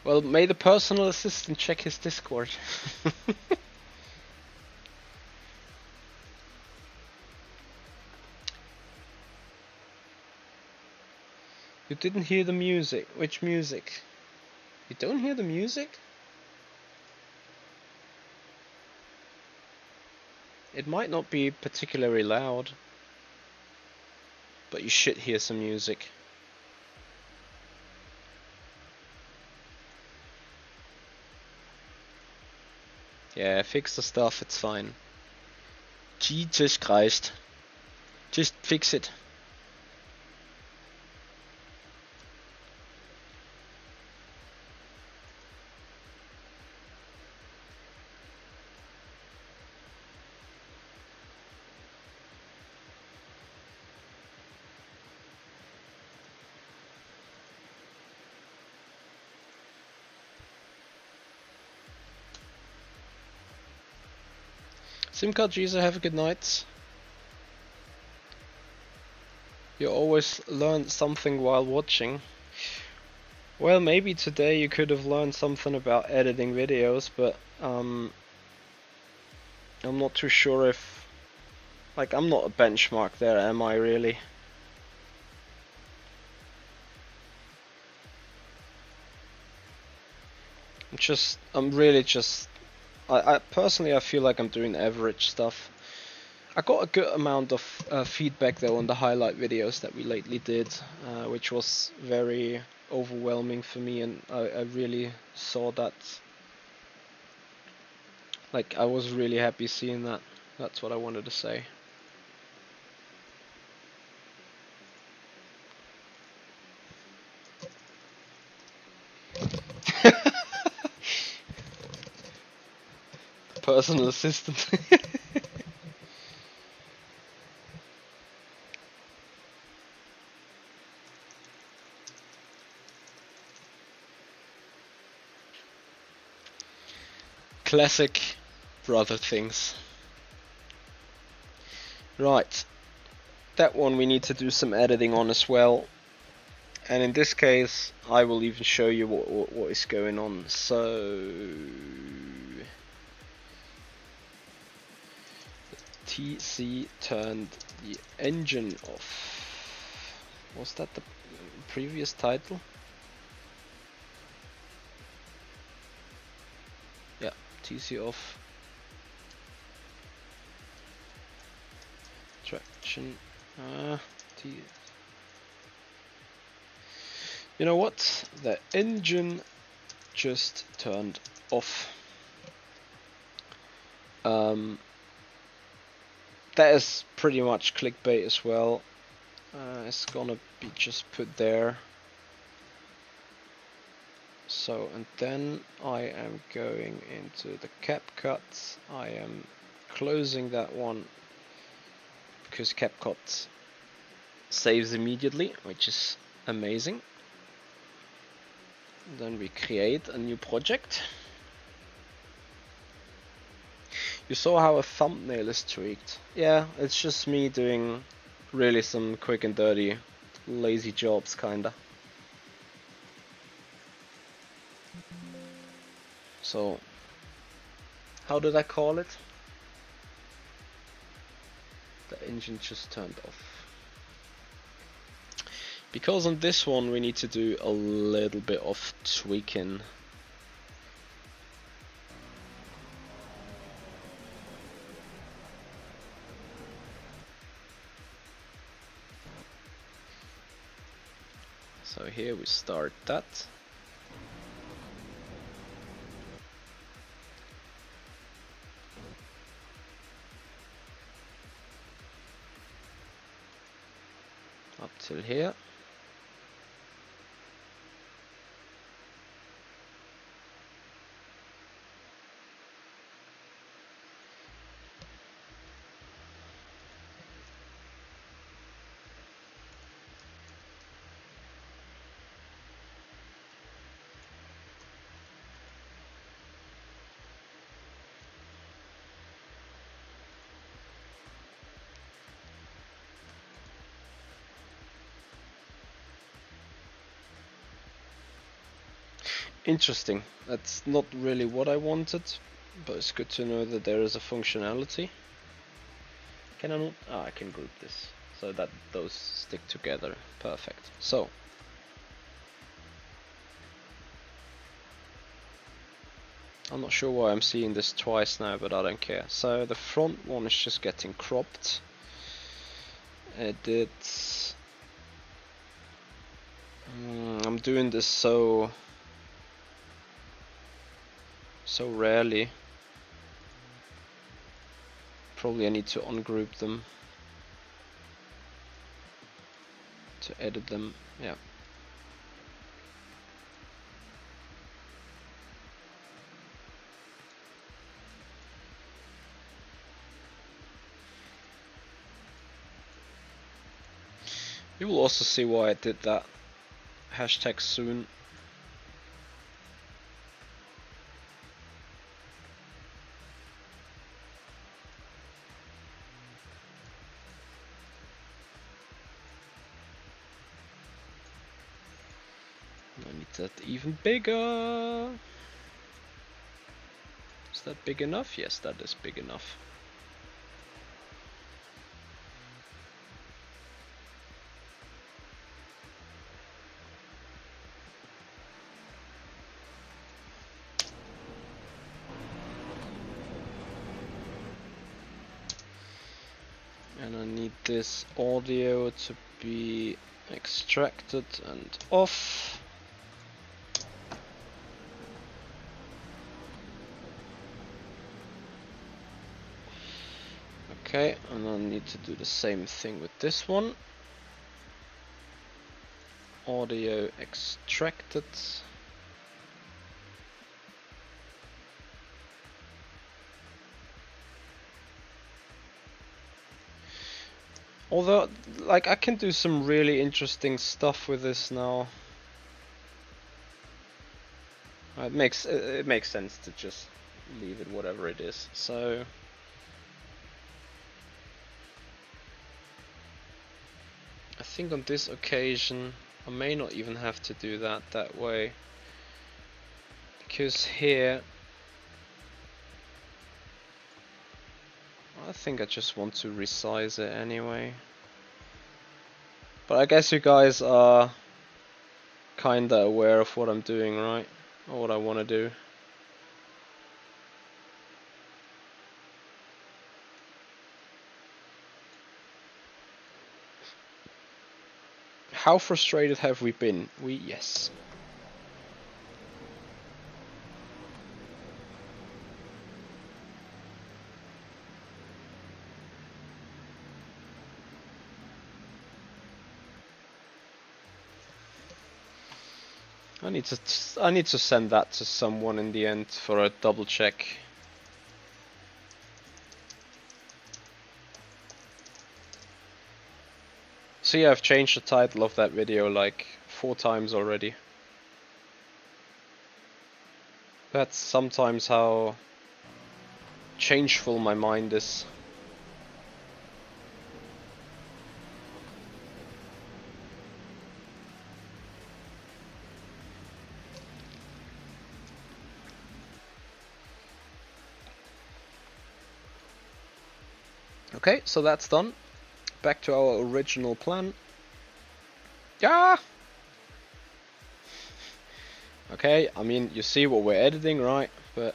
Well, may the personal assistant check his Discord. You didn't hear the music. Which music? You don't hear the music? It might not be particularly loud, but you should hear some music. Yeah, fix the stuff, it's fine. Jesus Christ. Just fix it. Simcard user, have a good night. You always learn something while watching. Well, maybe today you could have learned something about editing videos, but I'm not too sure if... Like, I'm not a benchmark there, am I really? I'm really just... I personally, I feel like I'm doing average stuff. I got a good amount of feedback though on the highlight videos that we lately did, which was very overwhelming for me, and I really saw that. Like, I was really happy seeing that. That's what I wanted to say. Personal assistant. Classic brother things. Right. That one we need to do some editing on as well. And in this case, I will even show you what is going on. So... TC turned the engine off. Was that the previous title? Yeah, TC off. Traction. You know what? The engine just turned off. That is pretty much clickbait as well. It's gonna be just put there. So, and then I am going into the CapCut. I am closing that one because CapCut saves immediately, which is amazing. Then we create a new project. You saw how a thumbnail is tweaked. Yeah, it's just me doing really some quick and dirty, lazy jobs kinda. So, how did I call it? The engine just turned off. Because on this one we need to do a little bit of tweaking. So here we start that. Up till here. Interesting. That's not really what I wanted, but it's good to know that there is a functionality. Can I not? Ah, I can group this so that those stick together. Perfect. So, I'm not sure why I'm seeing this twice now, but I don't care. So the front one is just getting cropped. Edit. I'm doing this so rarely. Probably I need to ungroup them to edit them. Yeah. You will also see why I did that. Hashtag soon. I need that even bigger. Is that big enough? Yes, that is big enough. And I need this audio to be extracted and off. Okay, and I need to do the same thing with this one. Audio extracted. Although, like, I can do some really interesting stuff with this now. It makes sense to just leave it whatever it is. So I think on this occasion I may not even have to do that way, because here I think I just want to resize it anyway. But I guess you guys are kinda aware of what I'm doing, right? Or what I want to do. How frustrated have we been? Yes. I need to send that to someone in the end for a double check. See, I've changed the title of that video like 4 times already. That's sometimes how changeful my mind is. Okay, so that's done. Back to our original plan. Yeah! Okay, I mean, you see what we're editing, right? But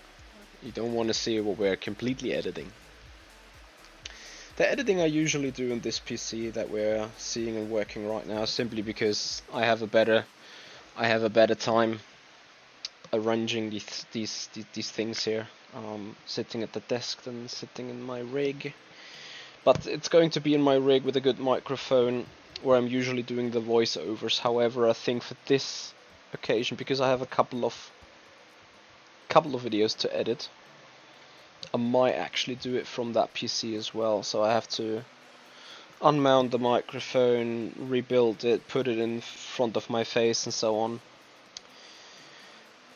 you don't want to see what we're completely editing. The editing I usually do on this PC that we're seeing and working right now, simply because I have a better time arranging these things here, sitting at the desk than sitting in my rig. But it's going to be in my rig with a good microphone, where I'm usually doing the voiceovers. However, I think for this occasion, because I have a couple of videos to edit, I might actually do it from that PC as well. So I have to unmount the microphone, rebuild it, put it in front of my face and so on.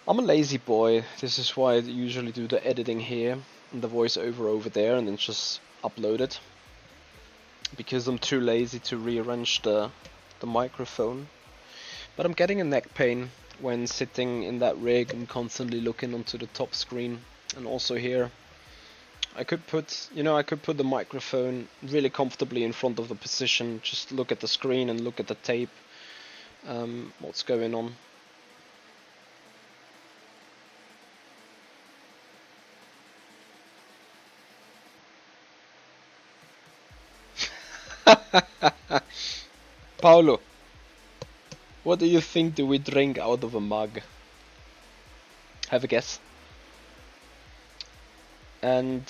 I'm a lazy boy. This is why I usually do the editing here and the voiceover over there and then just upload it, because I'm too lazy to rearrange the microphone. But I'm getting a neck pain when sitting in that rig and constantly looking onto the top screen. And also here, I could put the microphone really comfortably in front of the position, just look at the screen and look at the tape, what's going on. Paolo, what do you think do we drink out of a mug? Have a guess. And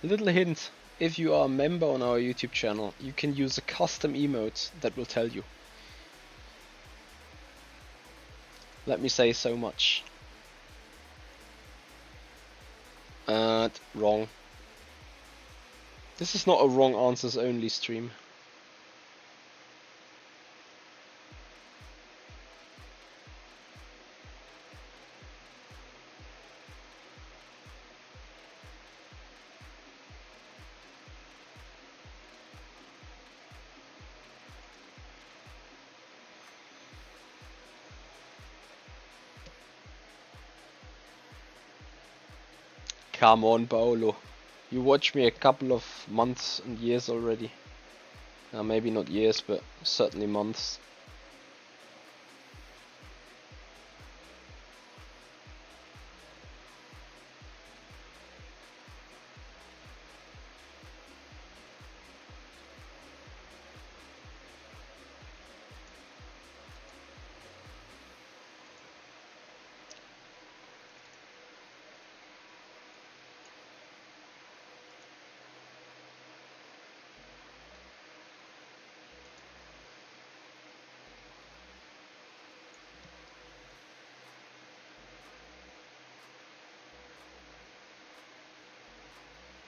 little hint, if you are a member on our YouTube channel, you can use a custom emote that will tell you. Let me say so much. Wrong. This is not a wrong answers only stream. Come on, Paolo. You watched me a couple of months and years already. Maybe not years, but certainly months.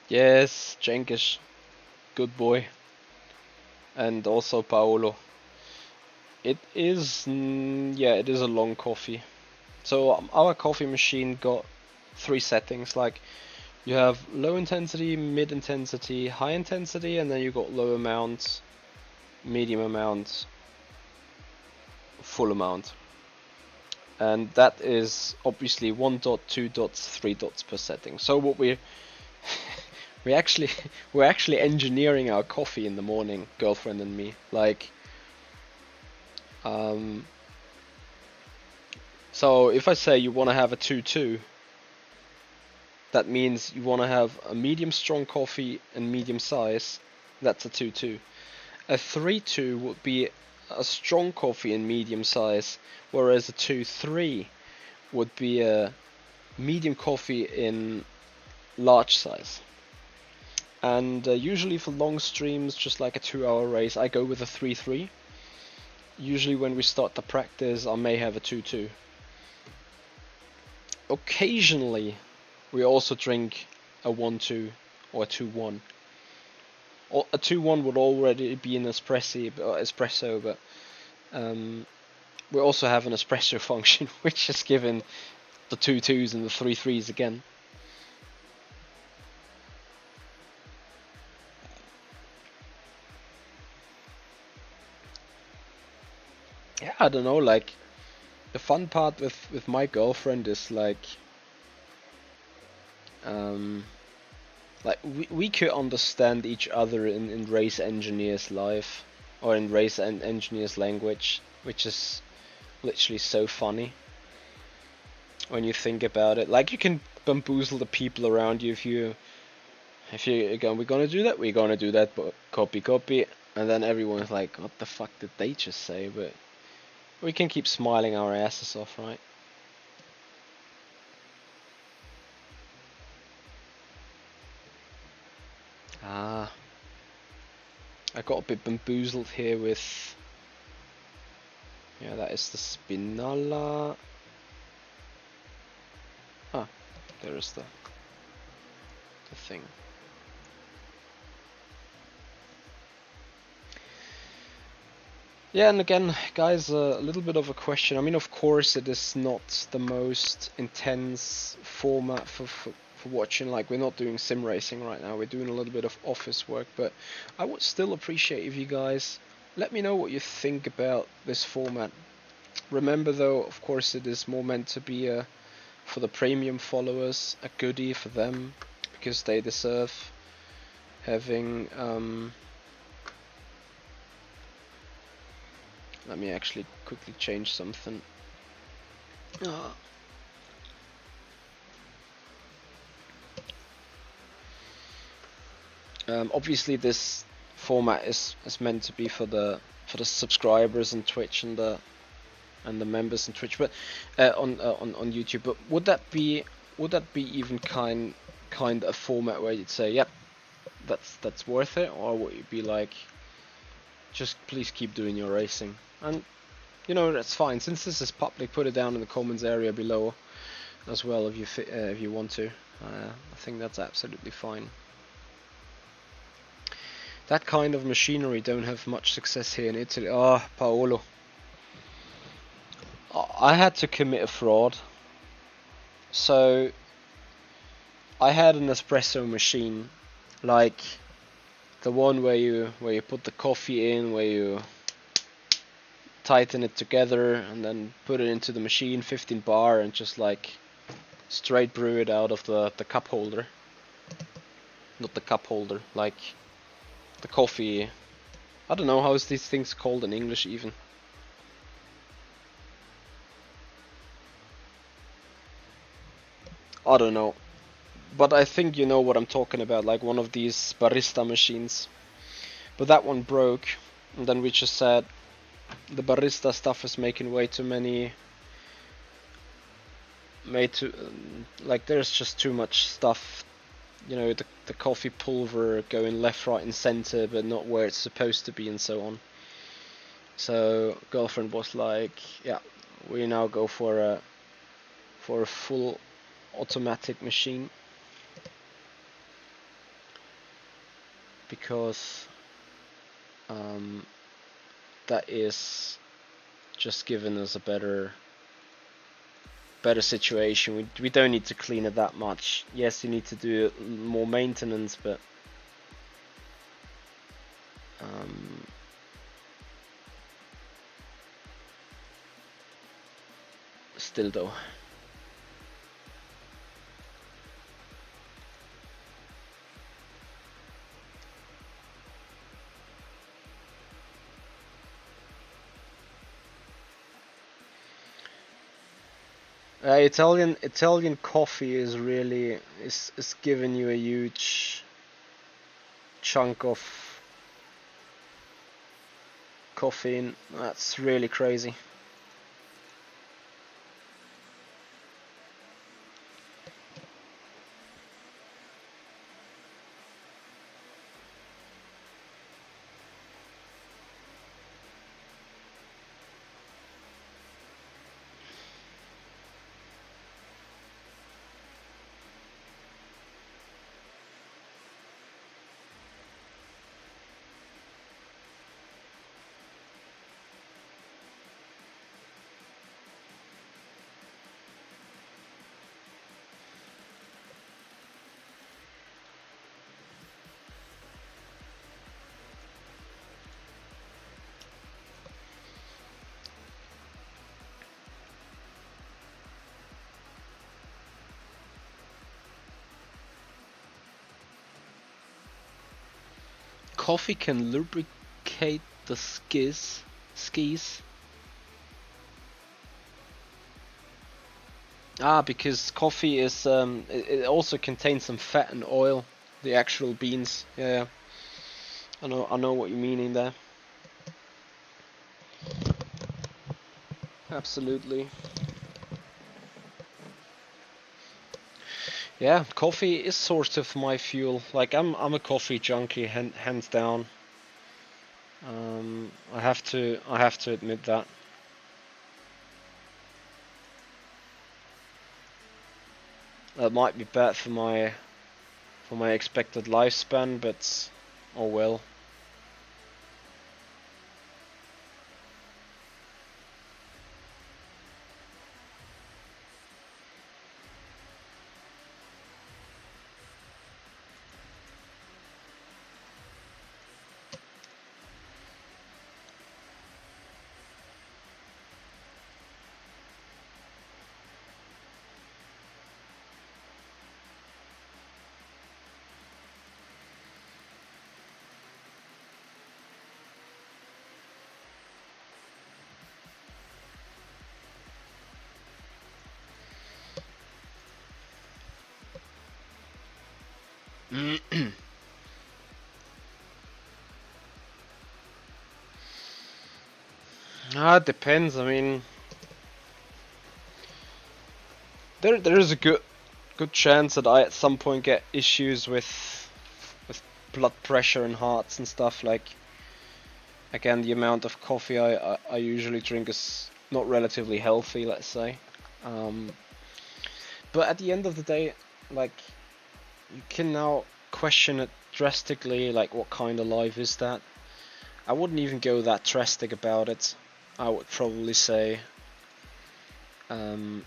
Yes, Cengiz, good boy. And also Paolo. It is, yeah, it is a long coffee. So our coffee machine got 3 settings, like you have low intensity, mid intensity, high intensity, and then you got low amount, medium amount, full amount. And that is obviously 1 dot, 2 dots, 3 dots per setting. So what We actually we're actually engineering our coffee in the morning, girlfriend and me. Like, so if I say you want to have a 2-2, that means you want to have a medium strong coffee and medium size. That's a 2-2. A 3-2 would be a strong coffee and medium size, whereas a 2-3 would be a medium coffee in large size. And usually for long streams, just like a 2-hour race, I go with a 3-3. Usually when we start the practice, I may have a 2-2. Occasionally, we also drink a 1-2 or a 2-1. A 2-1 would already be an espresso, but we also have an espresso function, which is given the 2-2s and the 3-3s again. Yeah, I don't know, like, the fun part with my girlfriend is like we could understand each other in race engineers life, or in race engineers language, which is literally so funny when you think about it. Like, you can bamboozle the people around you if you again, we're gonna do that, but copy, and then everyone's like, what the fuck did they just say? But we can keep smiling our asses off, right? Ah, I got a bit bamboozled here with, yeah, that is the Spinala. Ah, there is the thing. Yeah, and again, guys, a little bit of a question. I mean, of course, it is not the most intense format for watching. Like, we're not doing sim racing right now. We're doing a little bit of office work, but I would still appreciate if you guys let me know what you think about this format. Remember, though, of course, it is more meant to be for the premium followers, a goodie for them, because they deserve having. Let me actually quickly change something. Obviously, this format is meant to be for the subscribers on Twitch and the members on Twitch, but on YouTube. But would that be even kind of a format where you'd say, yep, that's worth it, or would you be like, just please keep doing your racing? And you know, that's fine. Since this is public, put it down in the comments area below as well if you want to. I think that's absolutely fine. That kind of machinery don't have much success here in Italy. Ah, Paolo. I had to commit a fraud. So I had an espresso machine, like the one where you put the coffee in, where you tighten it together and then put it into the machine, 15 bar, and just like straight brew it out of the cup holder. Not the cup holder, like the coffee. I don't know how is these things called in English even. I don't know. But I think you know what I'm talking about, like one of these barista machines. But that one broke, and then we just said the barista stuff is making way too many. Like, there's just too much stuff. You know, the coffee pulver going left, right, and center, but not where it's supposed to be, and so on. So girlfriend was like, "Yeah, we now go for a full automatic machine, because that is just giving us a better situation. We don't need to clean it that much. Yes, you need to do more maintenance, but still though." Italian coffee is really is giving you a huge chunk of caffeine. That's really crazy. Coffee can lubricate the skis. Because coffee is it also contains some fat and oil, the actual beans. Yeah, I know what you're meaning there. Absolutely. Yeah, coffee is sort of my fuel. Like I'm a coffee junkie, hands down. I have to admit that. That might be bad for my expected lifespan, but oh well. It depends. I mean, there is a good chance that I at some point get issues with blood pressure and hearts and stuff. Like, again, the amount of coffee I usually drink is not relatively healthy, let's say. But at the end of the day, like, you can now question it drastically. Like, what kind of life is that? I wouldn't even go that drastic about it. I would probably say it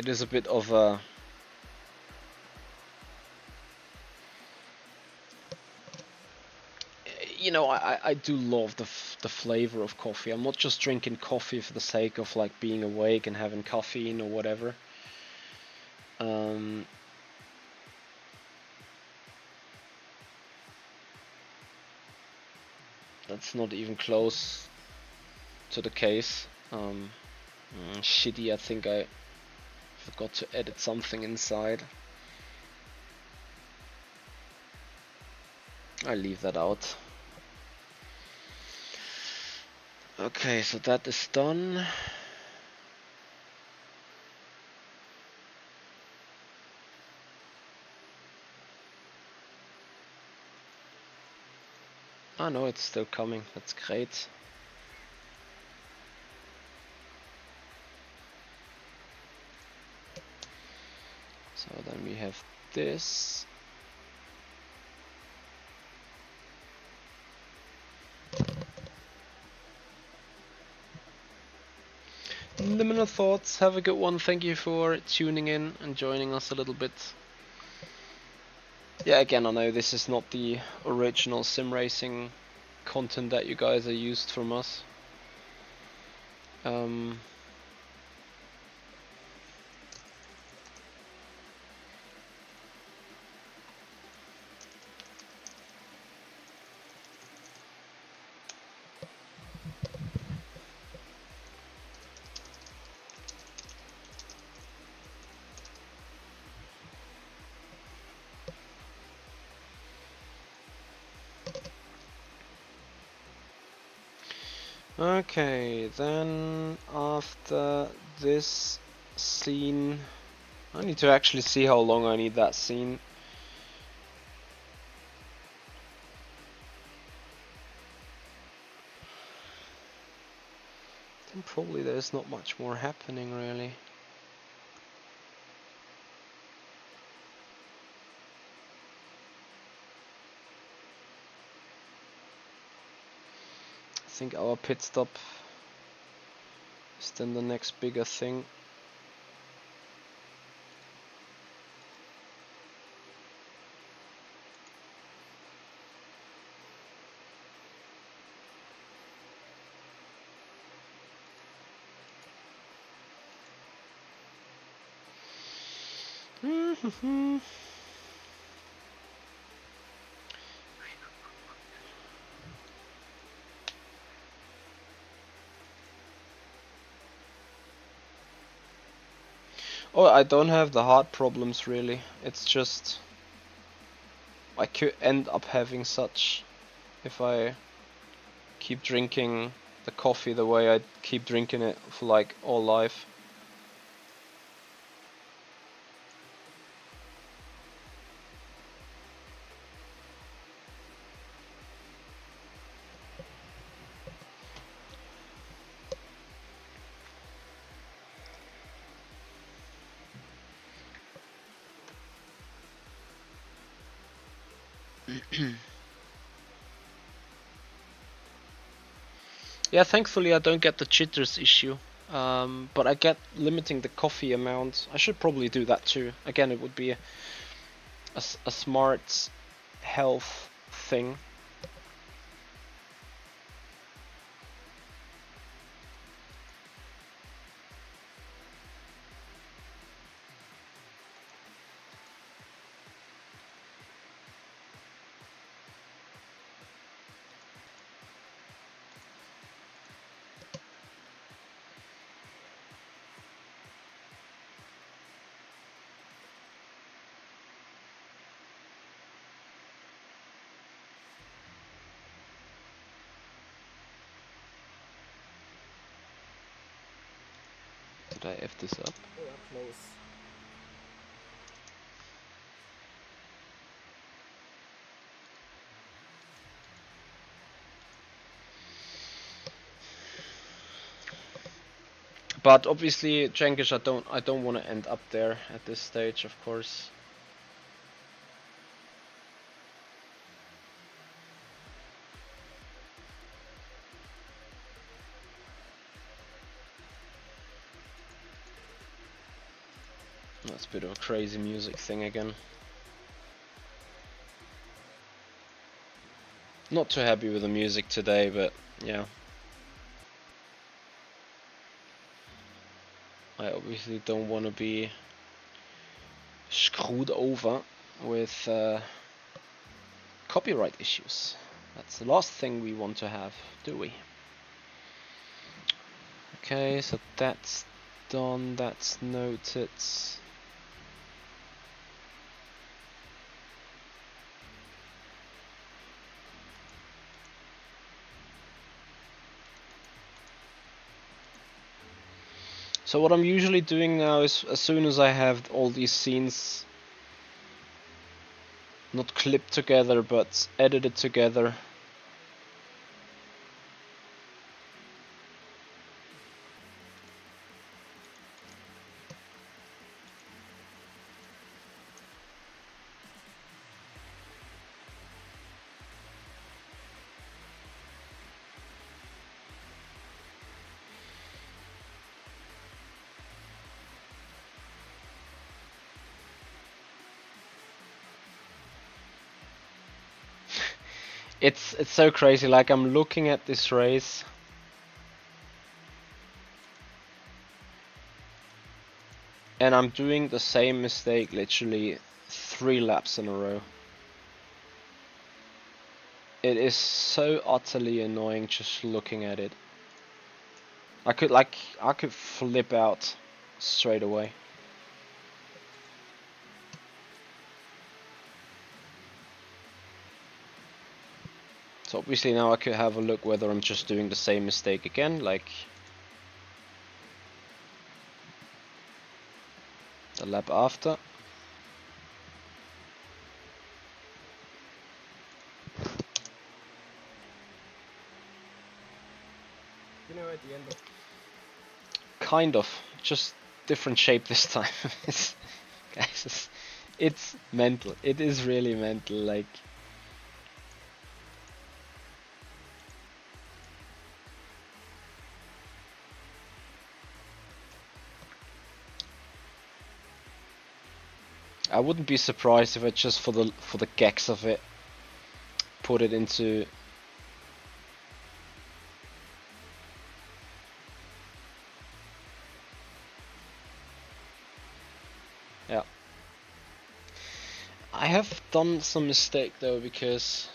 is a bit of a I do love the flavor of coffee. I'm not just drinking coffee for the sake of like being awake and having caffeine or whatever. That's not even close to the case. Shitty, I think I forgot to edit something inside. I leave that out. Okay, so that is done. Oh no, it's still coming. That's great. So then we have this. Liminal thoughts, have a good one. Thank you for tuning in and joining us a little bit. Yeah, again, I know this is not the original Simracing content that you guys are used from us. Okay, then after this scene, I need to actually see how long I need that scene. Then probably there's not much more happening really. I think our pit stop is then the next bigger thing. Oh, I don't have the heart problems really. It's just I could end up having such if I keep drinking the coffee the way I keep drinking it for like all life. Yeah, thankfully I don't get the jitters issue. But I get limiting the coffee amount. I should probably do that too. Again, it would be a smart health thing. Did I F this up? Oh, yeah, close. But obviously, Cengiz, I don't want to end up there at this stage, of course. That's a bit of a crazy music thing again. Not too happy with the music today, but yeah. I obviously don't want to be screwed over with copyright issues. That's the last thing we want to have, do we? Okay, so that's done, that's noted. So what I'm usually doing now is, as soon as I have all these scenes not clipped together but edited together, it's so crazy. Like, I'm looking at this race and I'm doing the same mistake literally 3 laps in a row. It is so utterly annoying just looking at it. I could flip out straight away. So obviously now I could have a look whether I'm just doing the same mistake again, like the lap after. You know, at the end of Kind of, just different shape this time. Guys, it's mental. It is really mental, like. I wouldn't be surprised if I just for the gags of it put it into yeah. I have done some mistake though, because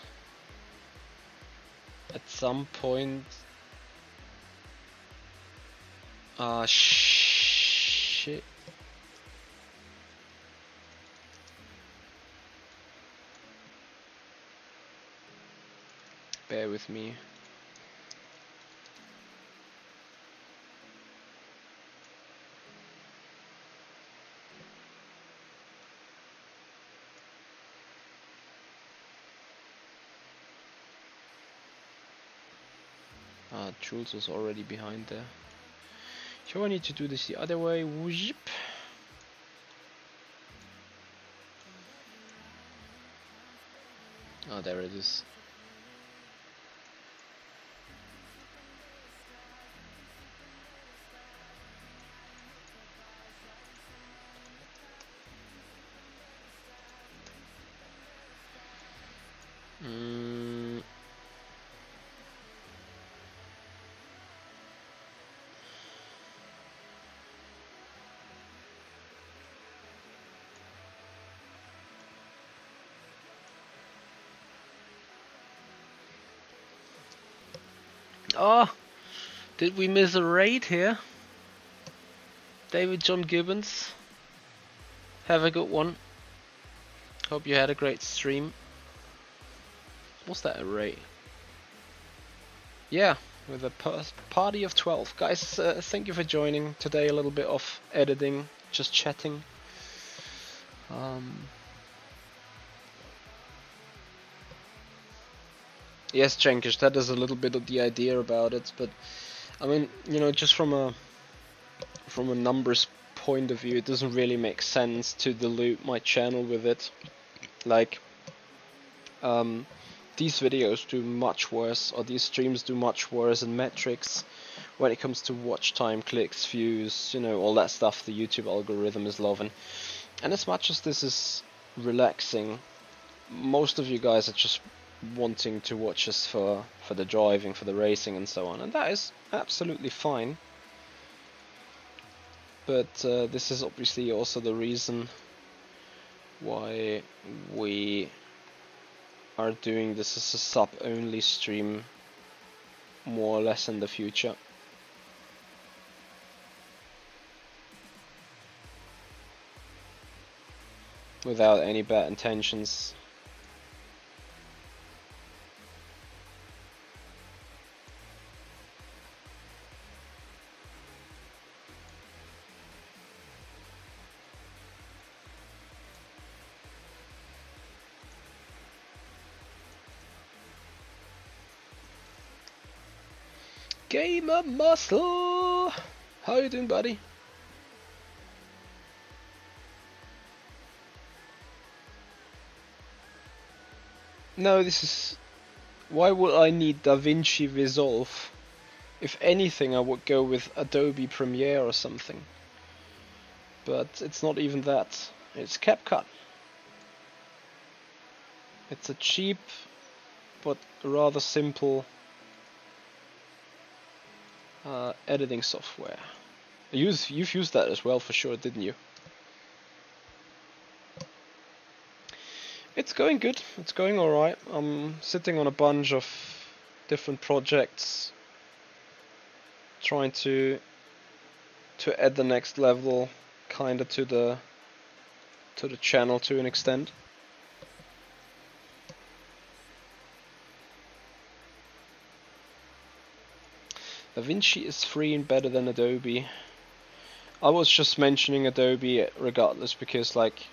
at some point shit. Bear with me. Jules was already behind there. So I need to do this the other way. Whoop. Oh, there it is. Oh, did we miss a raid here? David John Gibbons, have a good one. Hope you had a great stream. Was that a raid? Yeah, with a party of 12. Guys, thank you for joining. Today a little bit of editing, just chatting. Yes, Jenkish, that is a little bit of the idea about it, but I mean, you know, just from a numbers point of view, it doesn't really make sense to dilute my channel with it. Like, these videos do much worse, or these streams do much worse in metrics when it comes to watch time, clicks, views, you know, all that stuff the YouTube algorithm is loving. And as much as this is relaxing, most of you guys are just wanting to watch us for the driving, for the racing and so on, and that is absolutely fine. But this is obviously also the reason why we are doing this as a sub-only stream more or less in the future. Without any bad intentions. Gamer Muscle! How you doing, buddy? No, this is... Why would I need DaVinci Resolve? If anything, I would go with Adobe Premiere or something. But it's not even that. It's CapCut. It's a cheap but rather simple editing software. You've used that as well for sure, didn't you? It's going good. It's going alright. I'm sitting on a bunch of different projects, trying to add the next level kinda to the channel to an extent. DaVinci is free and better than Adobe. I was just mentioning Adobe regardless because like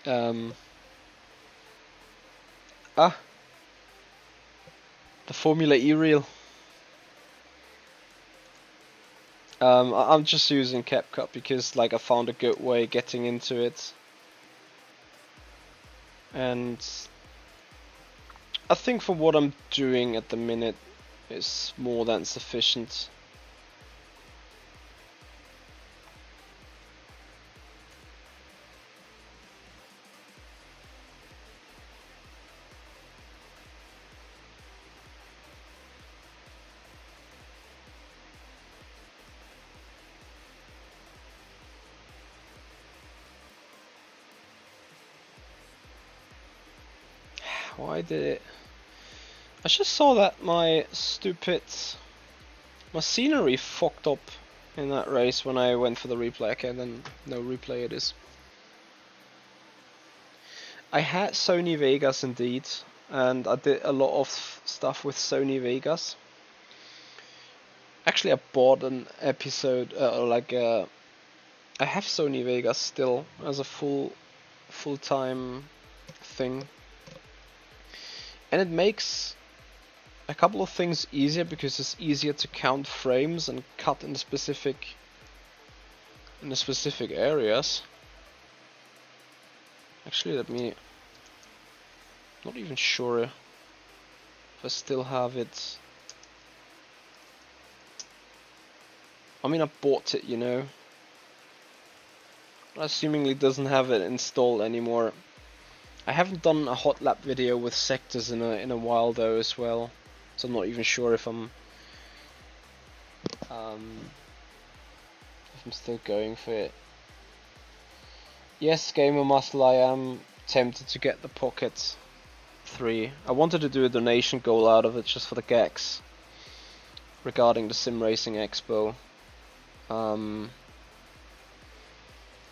the Formula E reel. I'm just using CapCut because like I found a good way getting into it, and I think for what I'm doing at the minute is more than sufficient. Why did it? I just saw that my scenery fucked up in that race when I went for the replay. Okay, then no replay it is. I had Sony Vegas indeed, and I did a lot of stuff with Sony Vegas. Actually, I bought an episode, I have Sony Vegas still as a full-time thing, and it makes a couple of things easier because it's easier to count frames and cut in the specific areas. Actually, not even sure if I still have it. I mean, I bought it, you know. I assumingly doesn't have it installed anymore. I haven't done a hot lap video with sectors in a while though as well, so I'm not even sure if I'm still going for it. Yes, Gamer Muscle, I am tempted to get the Pocket 3. I wanted to do a donation goal out of it just for the gags regarding the Simracing Expo. I'm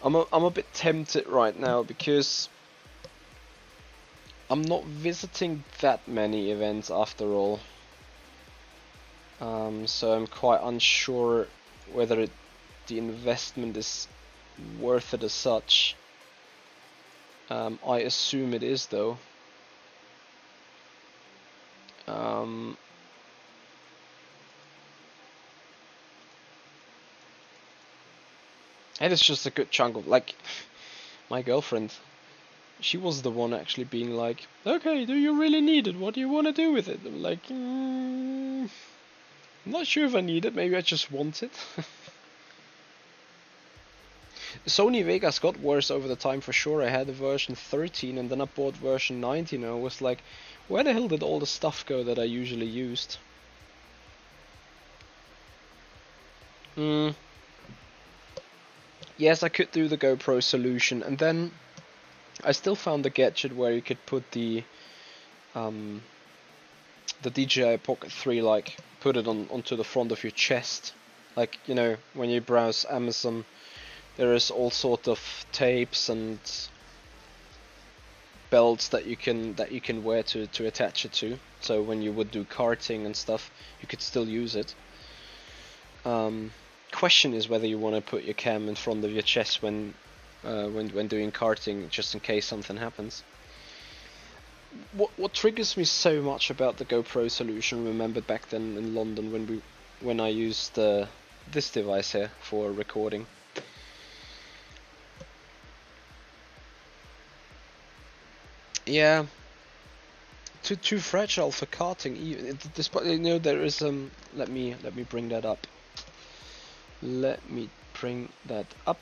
a bit tempted right now because I'm not visiting that many events after all. So I'm quite unsure whether the investment is worth it as such. I assume it is though. And it's just a good chunk of, like, my girlfriend, she was the one actually being like, okay, do you really need it? What do you want to do with it? I'm like, I'm not sure if I need it, maybe I just want it. Sony Vegas got worse over the time for sure. I had the version 13 and then I bought version 19 and I was like, where the hell did all the stuff go that I usually used? Yes, I could do the GoPro solution, and then I still found the gadget where you could put the DJI Pocket 3, like, put it onto the front of your chest. Like, you know, when you browse Amazon, there is all sort of tapes and belts that you can wear to attach it to. So when you would do karting and stuff, you could still use it. Question is whether you want to put your cam in front of your chest when doing karting, just in case something happens. What triggers me so much about the GoPro solution, remember back then in London when I used this device here for recording. Yeah, too fragile for karting. Even despite, you know, there is let me bring that up. Let me bring that up.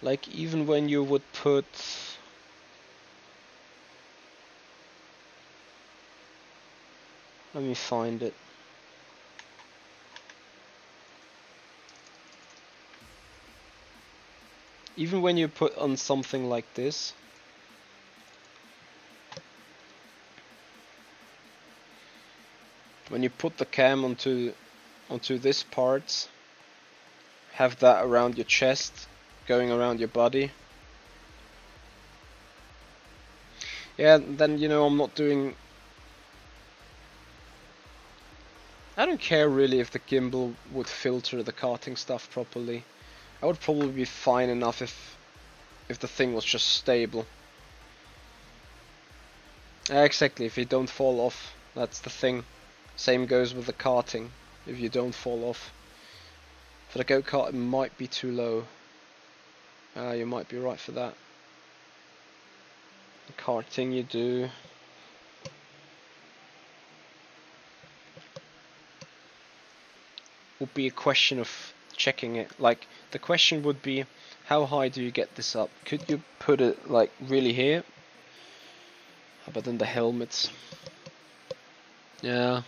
Like, even when you would put let me find it. Even when you put on something like this, when you put the cam onto this part, have that around your chest, going around your body. Yeah, then you know I'm not doing. I don't care really if the gimbal would filter the karting stuff properly. I would probably be fine enough if the thing was just stable. Exactly, if you don't fall off, that's the thing. Same goes with the karting, if you don't fall off. For the go-kart it might be too low. You might be right for that. The karting you do. Would be a question of checking it. Like, the question would be, how high do you get this up? Could you put it like really here? How about in the helmets? Yeah.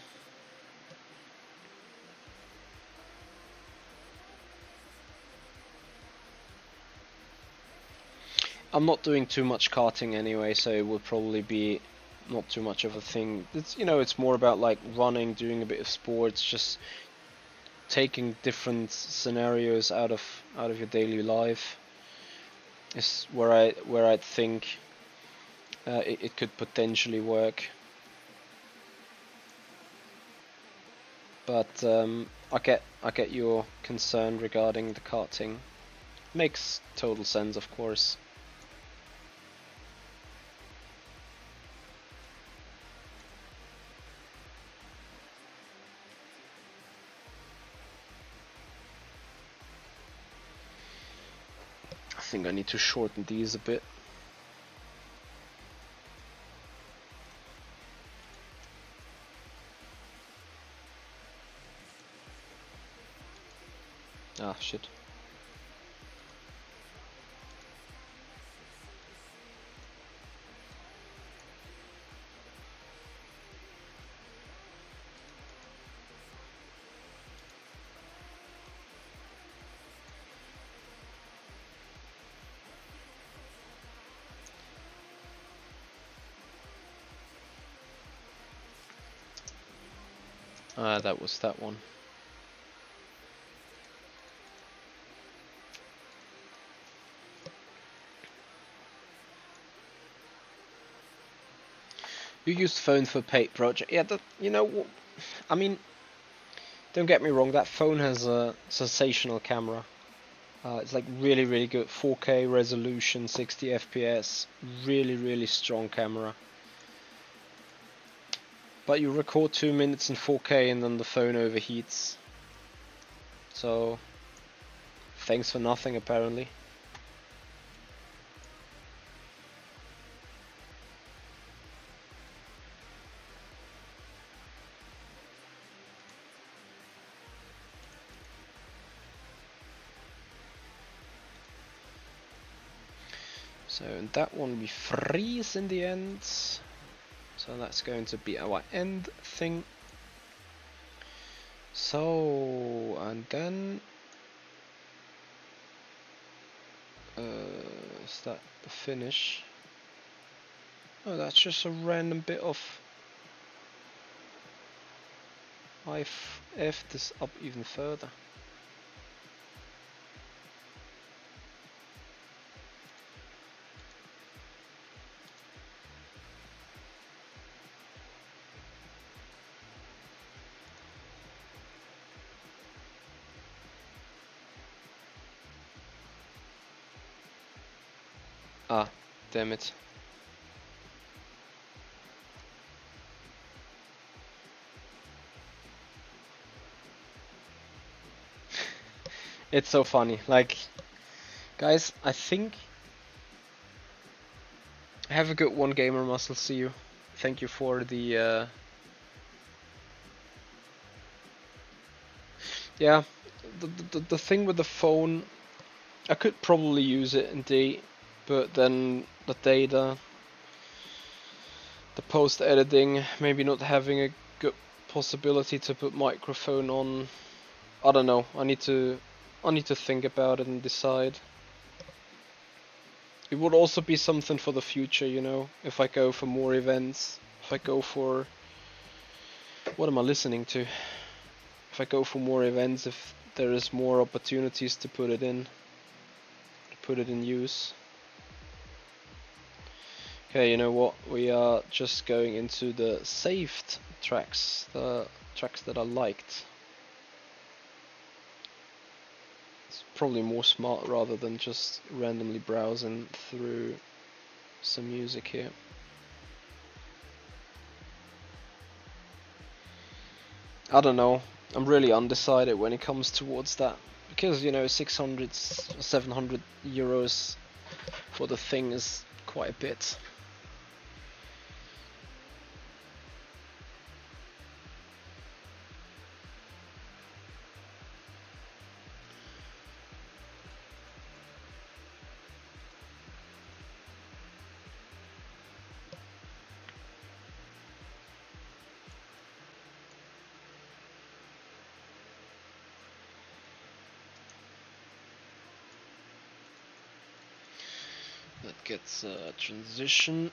I'm not doing too much karting anyway, so it would probably be not too much of a thing. It's, you know, it's more about like running, doing a bit of sports, just taking different scenarios out of your daily life is where I think it could potentially work. But I get your concern regarding the karting. Makes total sense, of course. I think I need to shorten these a bit. Ah, shit. Ah, that was that one. You used phone for paid project. Yeah, that, you know, I mean, don't get me wrong, that phone has a sensational camera. It's like really, really good 4K resolution, 60 FPS, really, really strong camera. But you record 2 minutes in 4K and then the phone overheats. So, thanks for nothing apparently. So that one we freeze in the end. So that's going to be our end thing. So, and then is that the finish? Oh, that's just a random bit of. I've effed this up even further. Ah, damn it. It's so funny. Like, guys, I think. Have a good one, Gamer Muscle. See you. Thank you for the. Yeah, the thing with the phone, I could probably use it indeed, but then the data, the post editing, maybe not having a good possibility to put microphone on. I don't know. I need to think about it and decide. It would also be something for the future, you know, if I go for more events, if I go for What am I listening to? If I go for more events, if there is more opportunities to put it in use. Okay, you know what? We are just going into the saved tracks, the tracks that I liked. It's probably more smart rather than just randomly browsing through some music here. I don't know. I'm really undecided when it comes towards that, because you know 600, 700 euros for the thing is quite a bit. That gets a transition.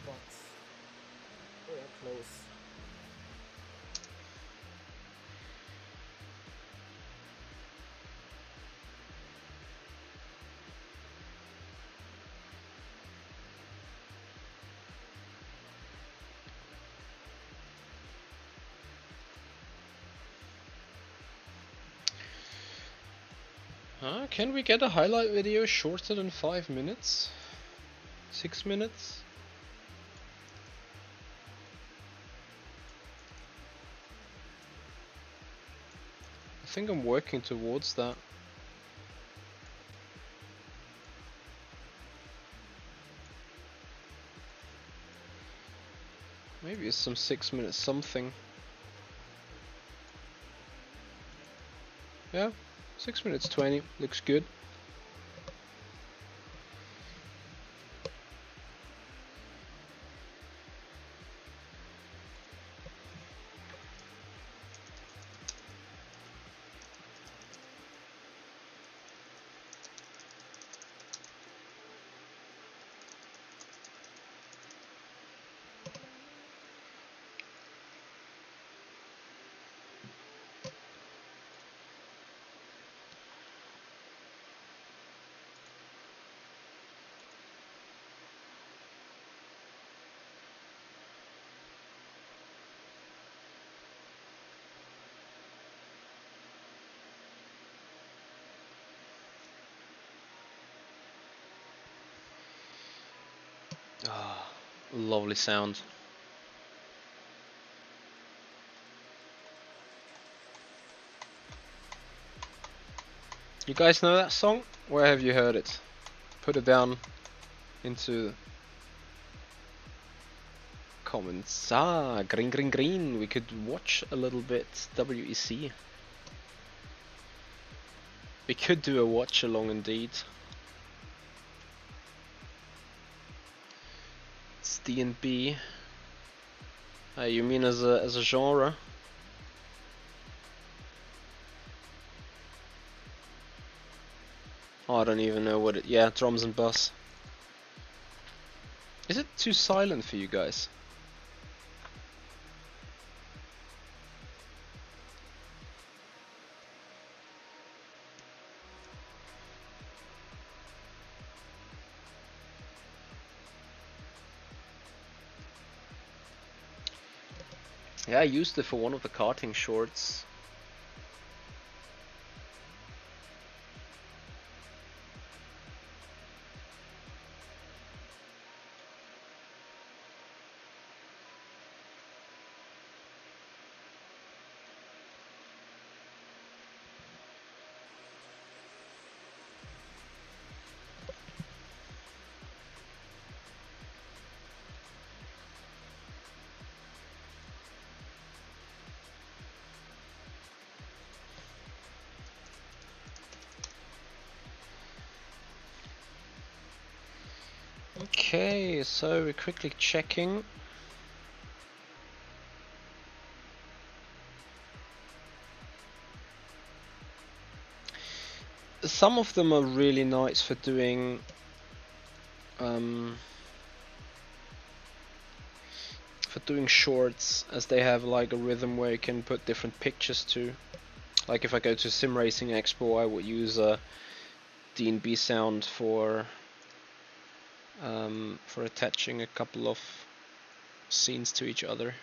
Box. Oh yeah, close. Can we get a highlight video shorter than 5 minutes? 6 minutes? I think I'm working towards that. Maybe it's some 6 minutes something. Yeah, 6 minutes 20, looks good. Ah, lovely sound. You guys know that song? Where have you heard it? Put it down into comments. Ah, green, green, green. We could watch a little bit WEC. We could do a watch along indeed. It's D&B. You mean as a genre? Oh, I don't even know what it. Yeah, drums and bass. Is it too silent for you guys? Yeah, I used it for one of the karting shorts. Okay, so we're quickly checking. Some of them are really nice for doing shorts, as they have like a rhythm where you can put different pictures to. Like if I go to Simracing Expo, I would use a D&B sound for attaching a couple of scenes to each other.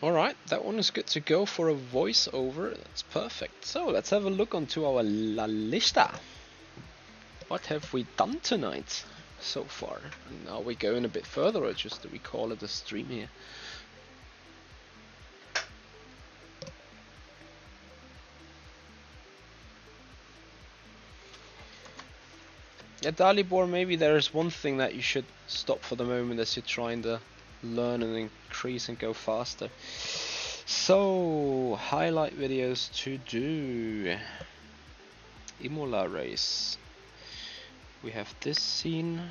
Alright, that one is good to go for a voiceover. That's perfect. So let's have a look onto our La Lista. What have we done tonight so far? And are we going a bit further, or just do we call it a stream here? Yeah, Dalibor, maybe there's one thing that you should stop for the moment as you're trying to learn and increase and go faster. So, highlight videos to do. Imola race. We have this scene.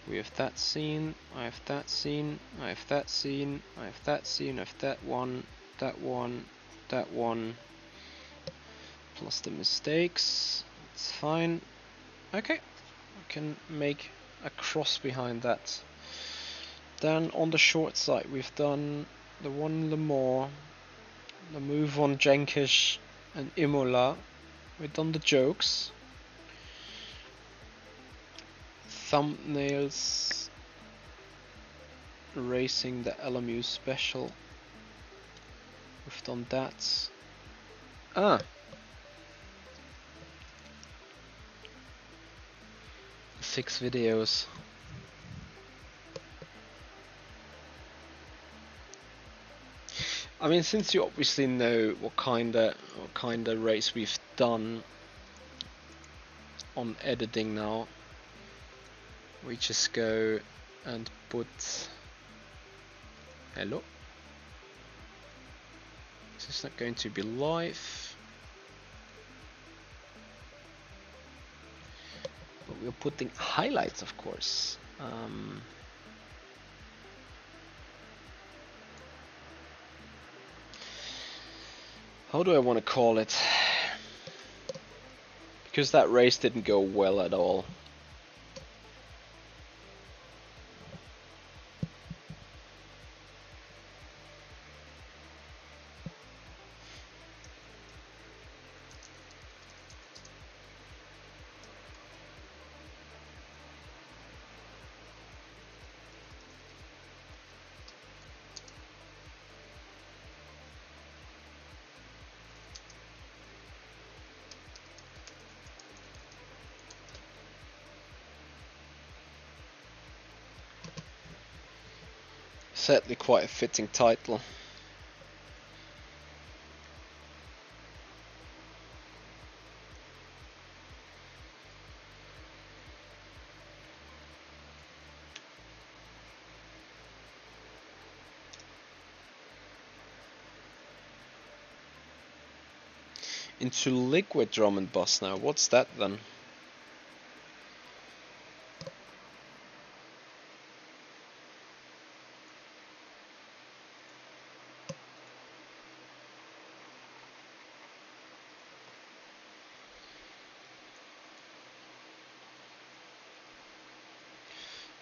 We have that scene. I have that scene. I have that scene. I have that scene. I have that one. That one. That one. Plus the mistakes. It's fine. Okay. I can make a cross behind that. Then on the short side we've done the one in Le Mans, the move on Jenkish and Imola. We've done the jokes, thumbnails, racing the LMU special. We've done that. 6 videos. I mean, since you obviously know what kind of race we've done on editing now, we just go and put hello. This is not going to be live, but we're putting highlights, of course. How do I want to call it? Because that race didn't go well at all. Certainly quite a fitting title. Into liquid drum and bass now. What's that then?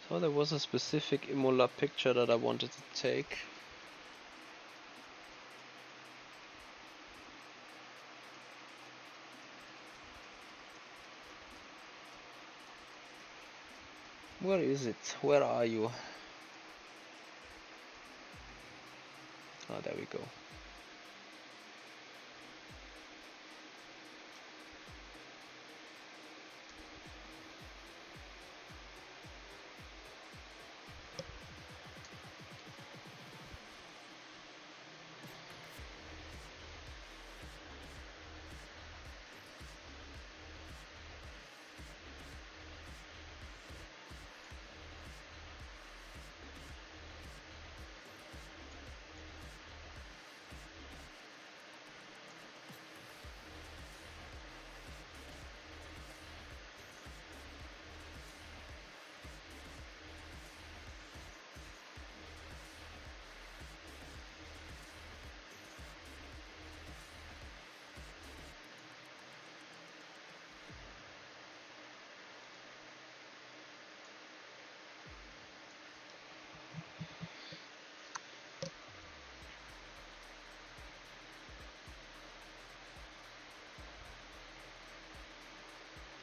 So there was a specific Imola picture that I wanted to take. Where is it? Where are you? Ah, there we go.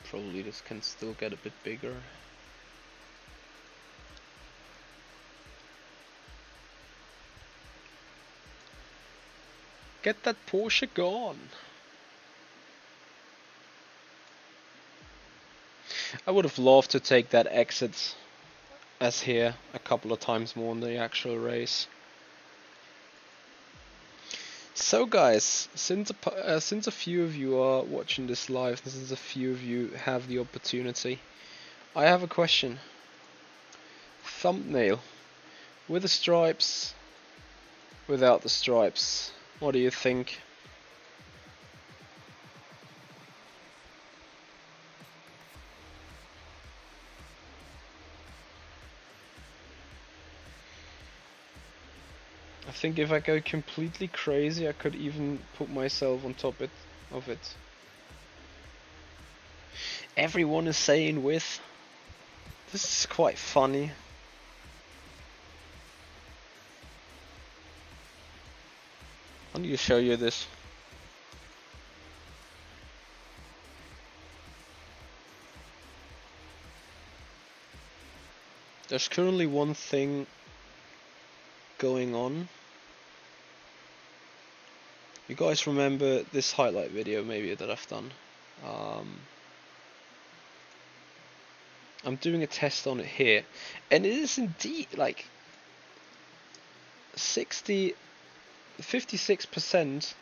Probably this can still get a bit bigger. Get that Porsche gone! I would have loved to take that exit as here a couple of times more in the actual race. So guys, since a few of you are watching this live, since a few of you have the opportunity, I have a question. Thumbnail, with the stripes, without the stripes, what do you think? I think if I go completely crazy, I could even put myself on top of it. Everyone is saying with. This is quite funny. I need to show you this. There's currently one thing going on. You guys remember this highlight video maybe that I've done? I'm doing a test on it here, and it is indeed like 56%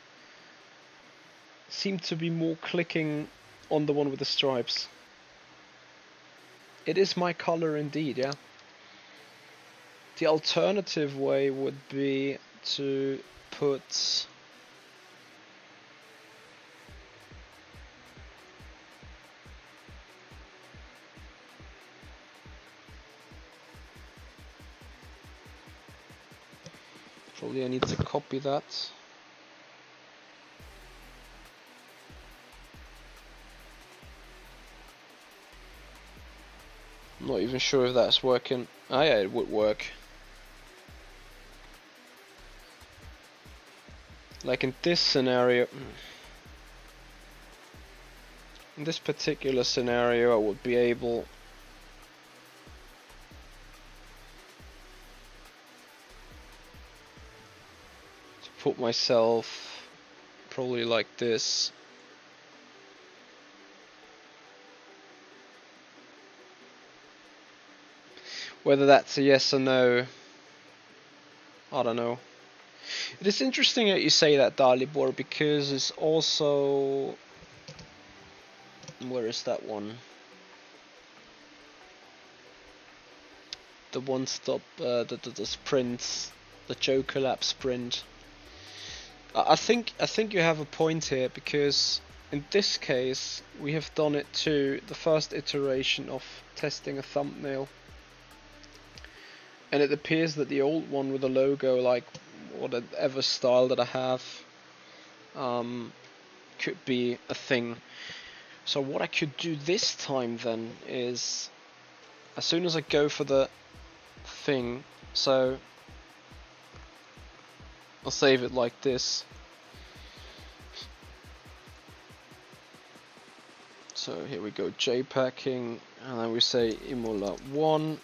seem to be more clicking on the one with the stripes. It is my color indeed, yeah. The alternative way would be to put probably I need to copy that. I'm not even sure if that's working. Ah yeah, it would work. Like in this scenario, in this particular scenario, I would be able to put myself probably like this. Whether that's a yes or no, I don't know. It is interesting that you say that, Dalibor, because it's also... Where is that one? The one stop, the sprints, the Joker lap sprint. I think you have a point here, because in this case we have done it to the first iteration of testing a thumbnail. And it appears that the old one with the logo, like whatever style that I have, could be a thing. So what I could do this time then is, as soon as I go for the thing, so I'll save it like this. So here we go, JPEGing, and then we say Imola 1,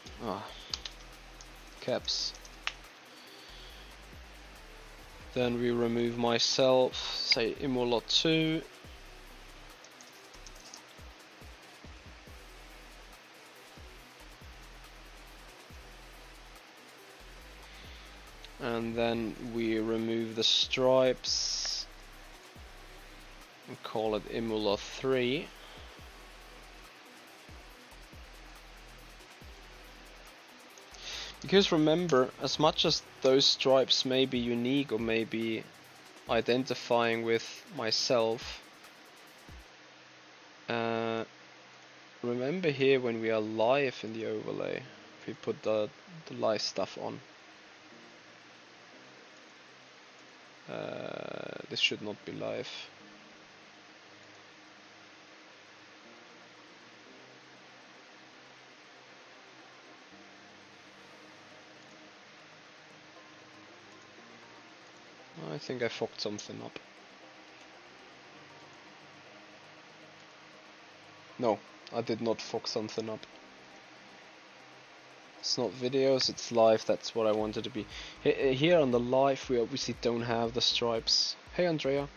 caps. Then we remove myself, say Imola 2. And then we remove the stripes and call it Imola 3. Because remember, as much as those stripes may be unique or may be identifying with myself, remember here when we are live in the overlay, if we put the live stuff on, this should not be live. I think I fucked something up. No, I did not fuck something up. It's not videos, it's live, that's what I wanted to be. Here on the live we obviously don't have the stripes. Hey Andrea,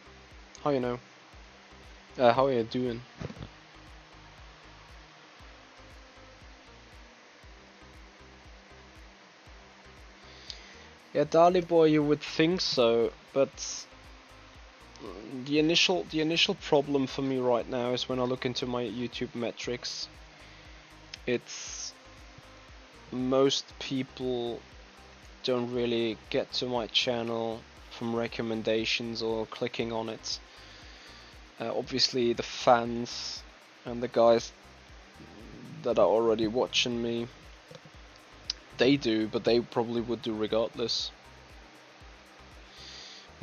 how you know? How are you doing? Yeah, Dali boy, you would think so, but the initial problem for me right now is when I look into my YouTube metrics. It's most people don't really get to my channel from recommendations or clicking on it. Obviously the fans and the guys that are already watching me, they do, but they probably would do regardless.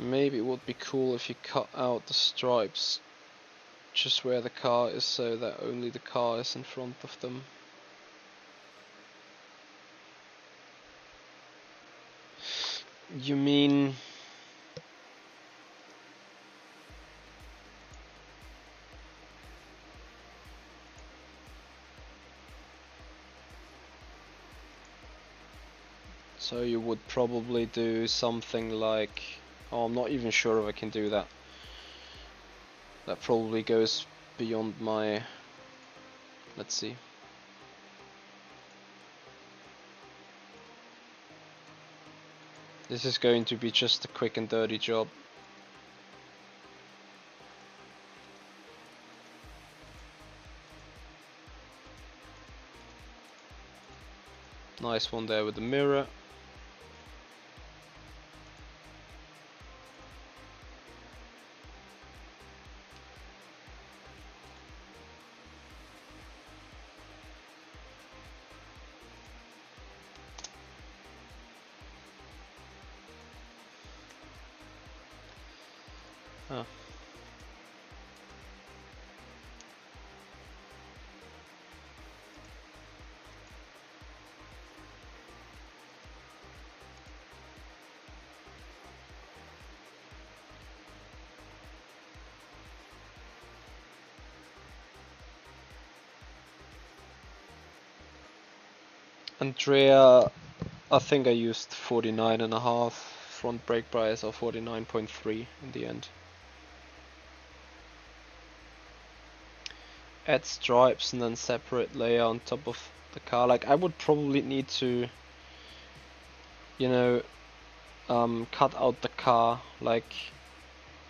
Maybe it would be cool if you cut out the stripes just where the car is so that only the car is in front of them. You mean... So you would probably do something like... Oh, I'm not even sure if I can do that. That probably goes beyond my... Let's see. This is going to be just a quick and dirty job. Nice one there with the mirror. Oh. Andrea, I think I used 49.5 front brake bias or 49.3 in the end. Add stripes and then separate layer on top of the car. Like I would probably need to, you know, cut out the car, like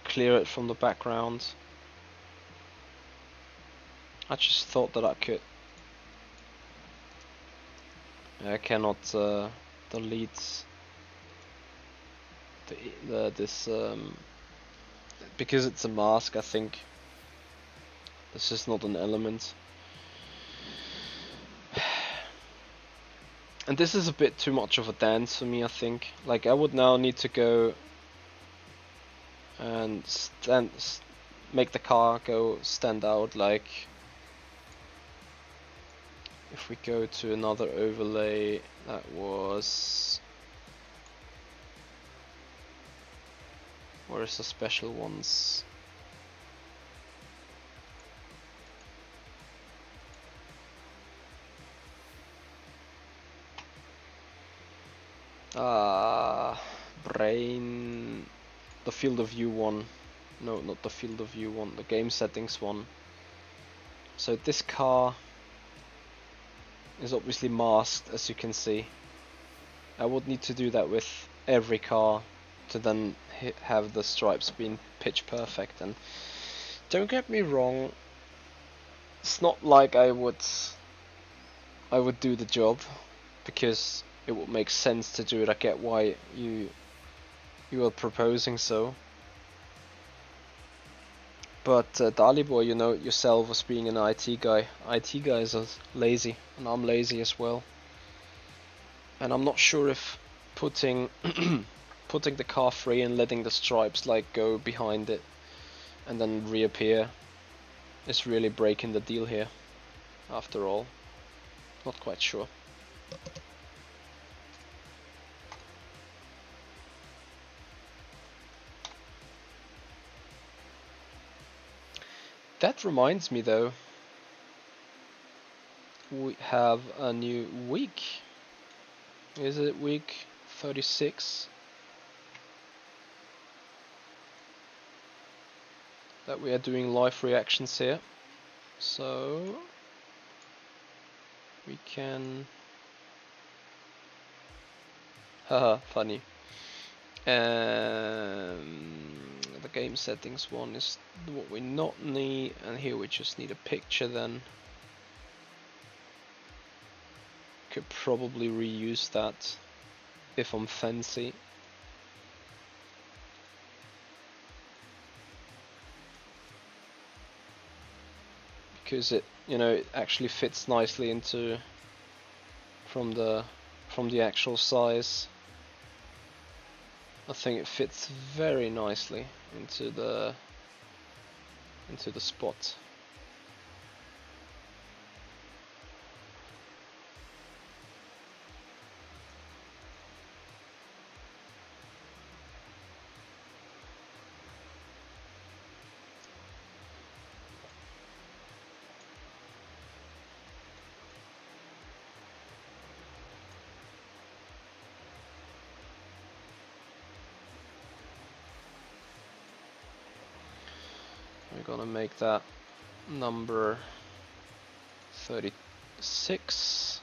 clear it from the background. I just thought that I could. I cannot delete this because it's a mask. I think this is not an element, and this is a bit too much of a dance for me. I think like I would now need to go and make the car stand out. Like if we go to another overlay, that was... Where's the special ones? Brain... The field of view one. No, not the field of view one, the game settings one. So this car is obviously masked, as you can see. I would need to do that with every car to then have the stripes being pitch perfect. And don't get me wrong, it's not like I would do the job, because it would make sense to do it. I get why you are proposing so. But Dali boy, you know yourself as being an IT guy. IT guys are lazy, and I'm lazy as well. And I'm not sure if putting putting the car free and letting the stripes like go behind it and then reappear is really breaking the deal here. After all, not quite sure. That reminds me though, we have a new week. Is it week 36? That we are doing live reactions here. So we can... Haha, funny. The game settings one is what we not need, and here we just need a picture then. Could probably reuse that if I'm fancy. Because it, you know, it actually fits nicely into from the actual size. I think it fits very nicely into the spot. We're gonna make that number 36.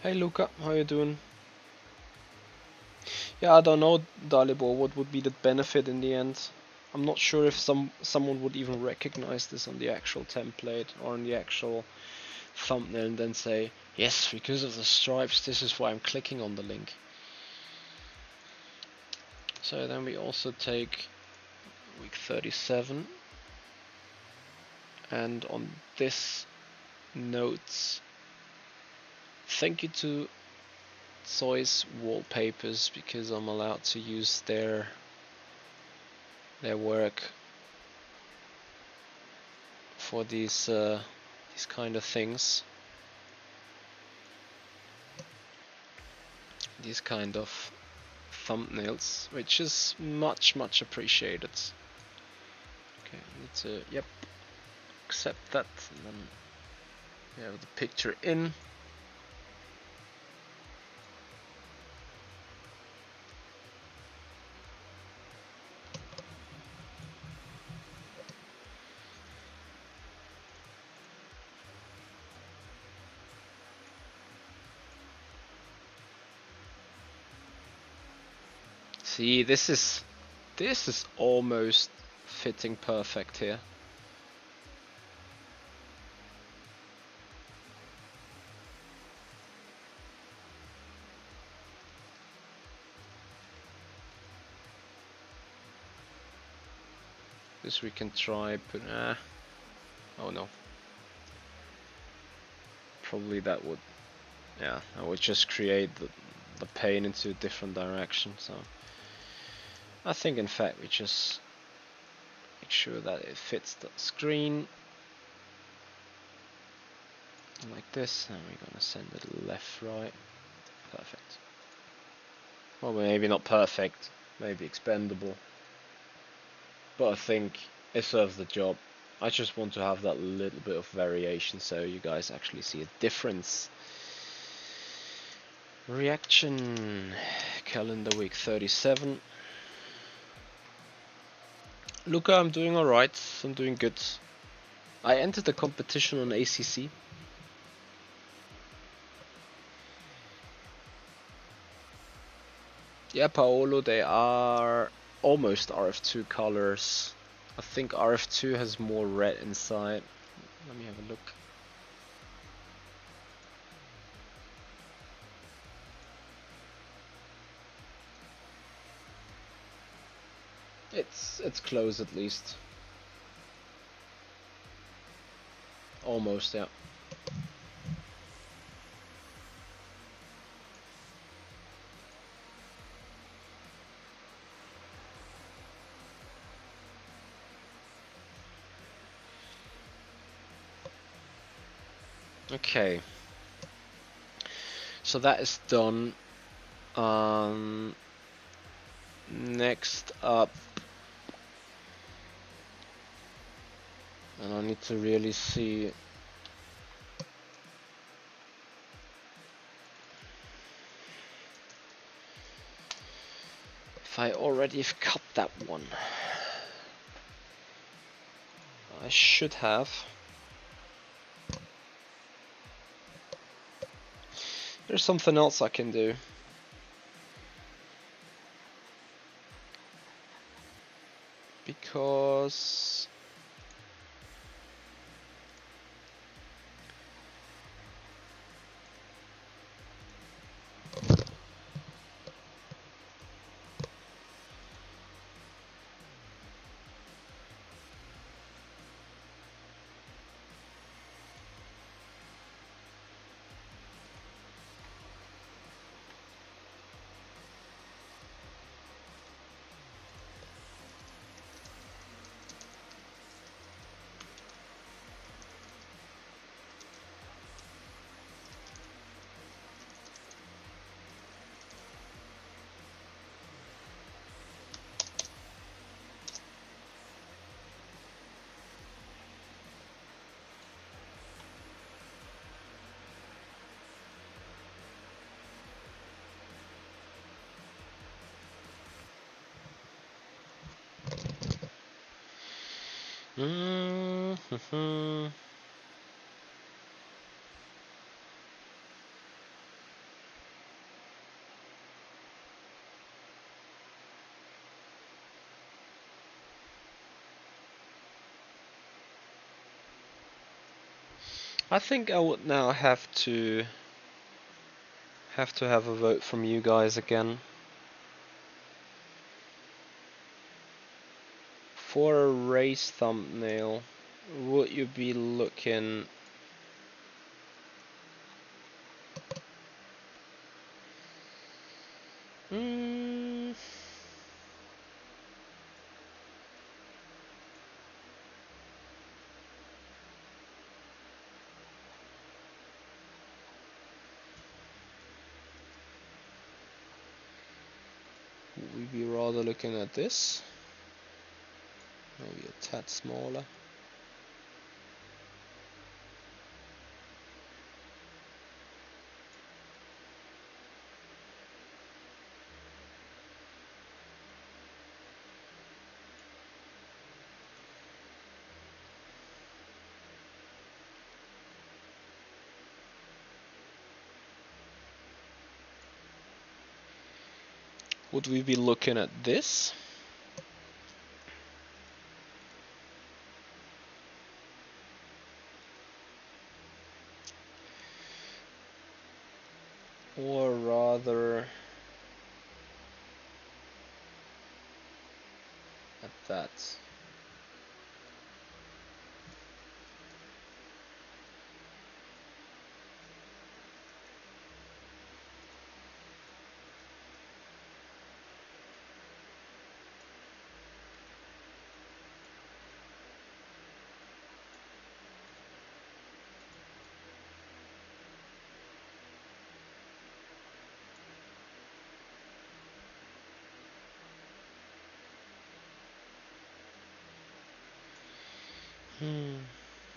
Hey Luca, how you doing? Yeah, I don't know, Dalibor, what would be the benefit in the end? I'm not sure if someone would even recognize this on the actual template or on the actual thumbnail and then say, yes, because of the stripes, this is why I'm clicking on the link. So then we also take week 37, and on this notes, thank you to Zoi's Wallpapers, because I'm allowed to use their work for these kind of things, these kind of thumbnails, which is much appreciated. Okay, I need to, yep, accept that, and then we have the picture in. See, this is almost fitting perfect here. This we can try, but oh no. Probably that would, yeah, I would just create the pane into a different direction. So I think in fact we just make sure that it fits the screen like this, and we're gonna send it left, right. Perfect. Well, maybe not perfect, maybe expendable, but I think it serves the job. I just want to have that little bit of variation so you guys actually see a difference. Reaction calendar week 37. Luca, I'm doing alright. I'm doing good. I entered the competition on ACC. Yeah, Paolo, they are almost RF2 colors. I think RF2 has more red inside. Let me have a look. It's close at least. Almost, yeah. Okay. So that is done. Next up, and I need to really see if I already have cut that one. I should have. There's something else I can do. Because I think I would now have to have a vote from you guys again. For a race thumbnail, would you be looking mm, would we be rather looking at this? Maybe a tad smaller. Would we be looking at this? Or rather at that?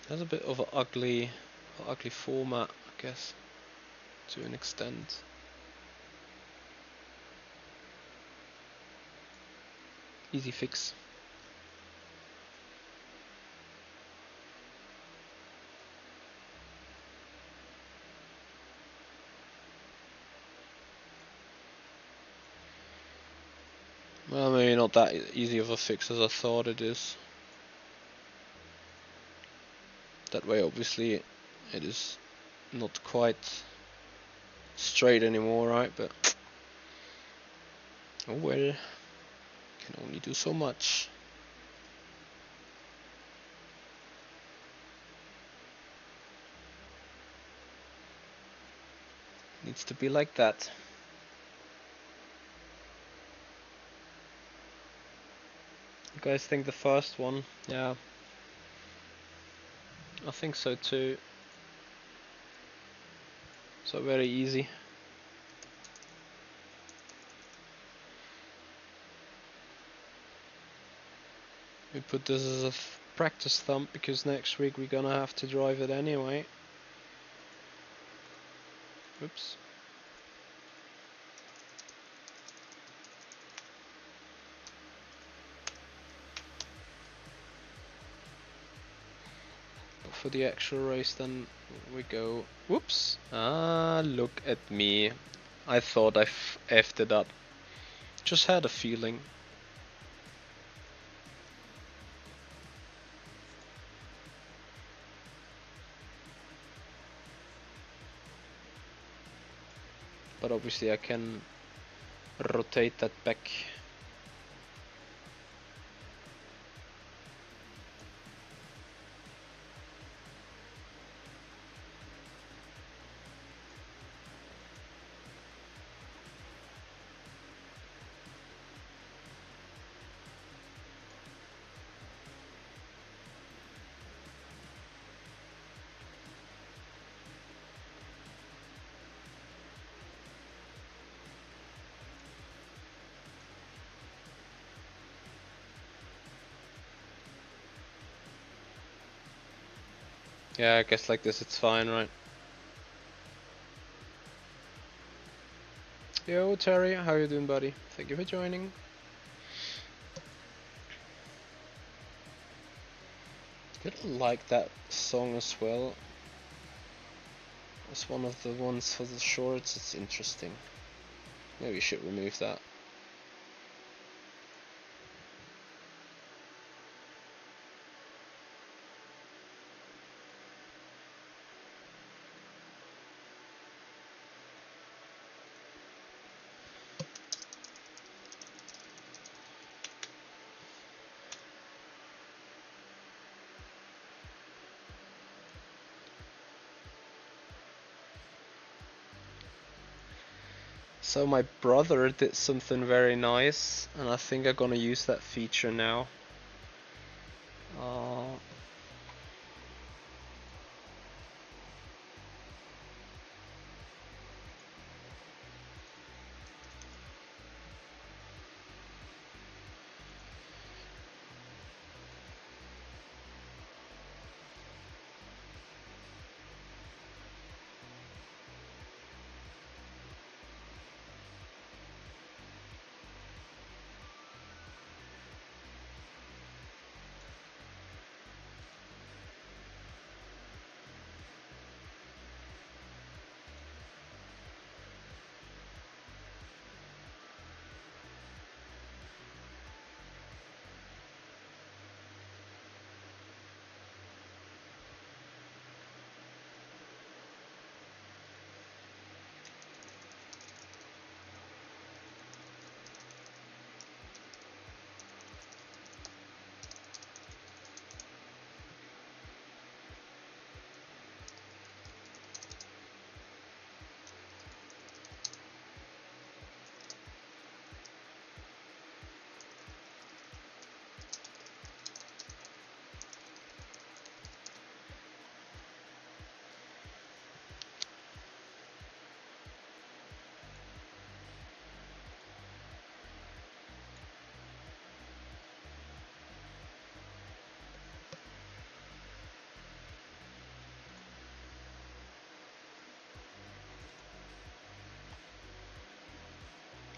That's a bit of an ugly format, I guess, to an extent. Easy fix. Well, maybe not that easy of a fix as I thought it is. That way, obviously, it is not quite straight anymore, right? But oh well, can only do so much. Needs to be like that. You guys think the first one? Yeah, I think so too. So very easy. We put this as a practice thump because next week we're gonna have to drive it anyway. Oops. But for the actual race then we go... Whoops! Ah, look at me. I thought I effed it up. Just had a feeling. But obviously I can rotate that back. Yeah, I guess like this it's fine, right? Yo, Terry, how you doing, buddy? Thank you for joining. Didn't like that song as well. It's one of the ones for the shorts. It's interesting. Maybe we should remove that. So my brother did something very nice, and I think I'm gonna use that feature now.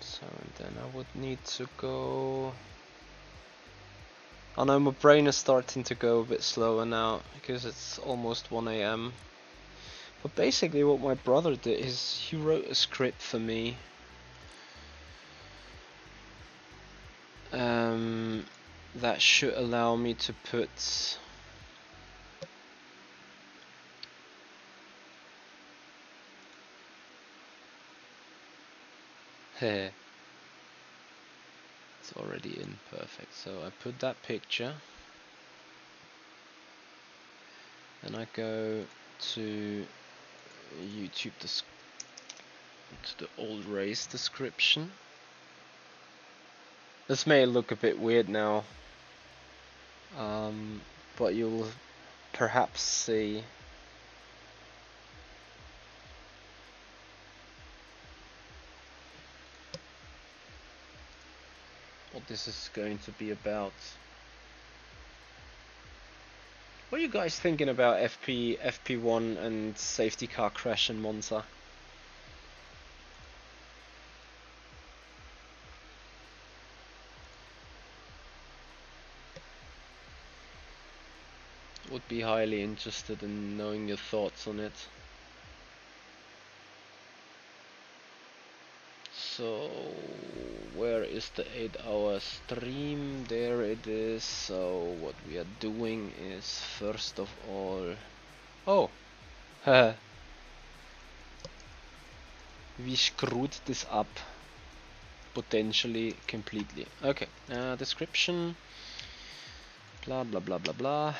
So and then I would need to go... I know my brain is starting to go a bit slower now because it's almost 1 AM. But basically what my brother did is he wrote a script for me. That should allow me to put... Heh. It's already in, perfect. So I put that picture. And I go to YouTube to the old race description. This may look a bit weird now, but you'll perhaps see what this is going to be about. What are you guys thinking about FP1 and safety car crash in Monza? Would be highly interested in knowing your thoughts on it. So, where is the 8-hour stream? There it is. So, what we are doing is, first of all... Oh! We screwed this up. Potentially, completely. Okay, description. Blah blah blah blah blah.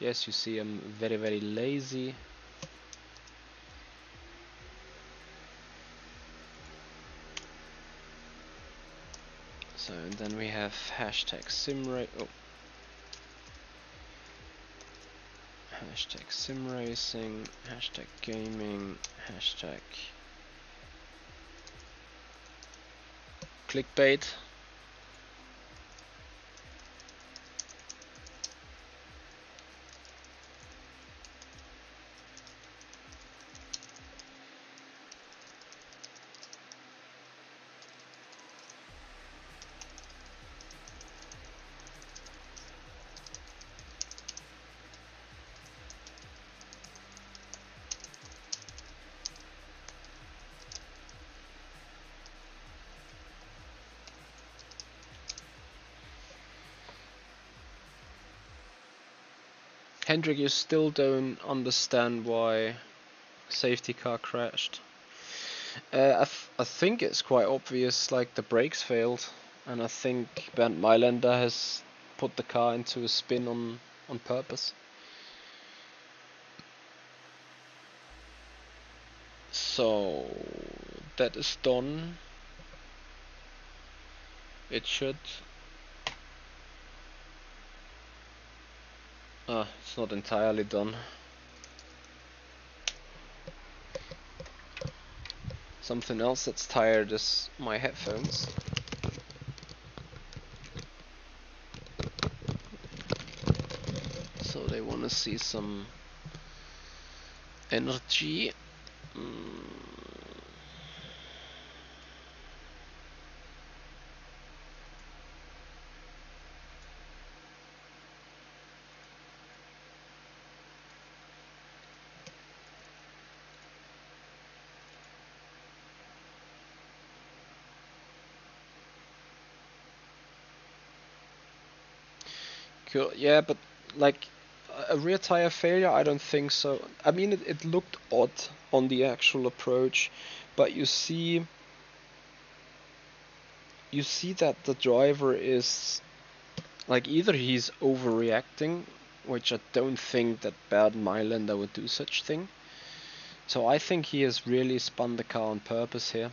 Yes, you see I'm very very lazy. So and then we have hashtag hashtag Simracing, hashtag gaming, hashtag clickbait. Hendrik, you still don't understand why safety car crashed. I think it's quite obvious, like the brakes failed, and I think Bernd Mailänder has put the car into a spin on purpose. So that is done. It should. It's not entirely done. Something else that's tired is my headphones. So they want to see some energy. Cool. Yeah, but like a rear tire failure, I don't think so. I mean, it looked odd on the actual approach, but you see that the driver is like either he's overreacting, which I don't think that Bernd Mailänder would do such thing. So I think he has really spun the car on purpose here.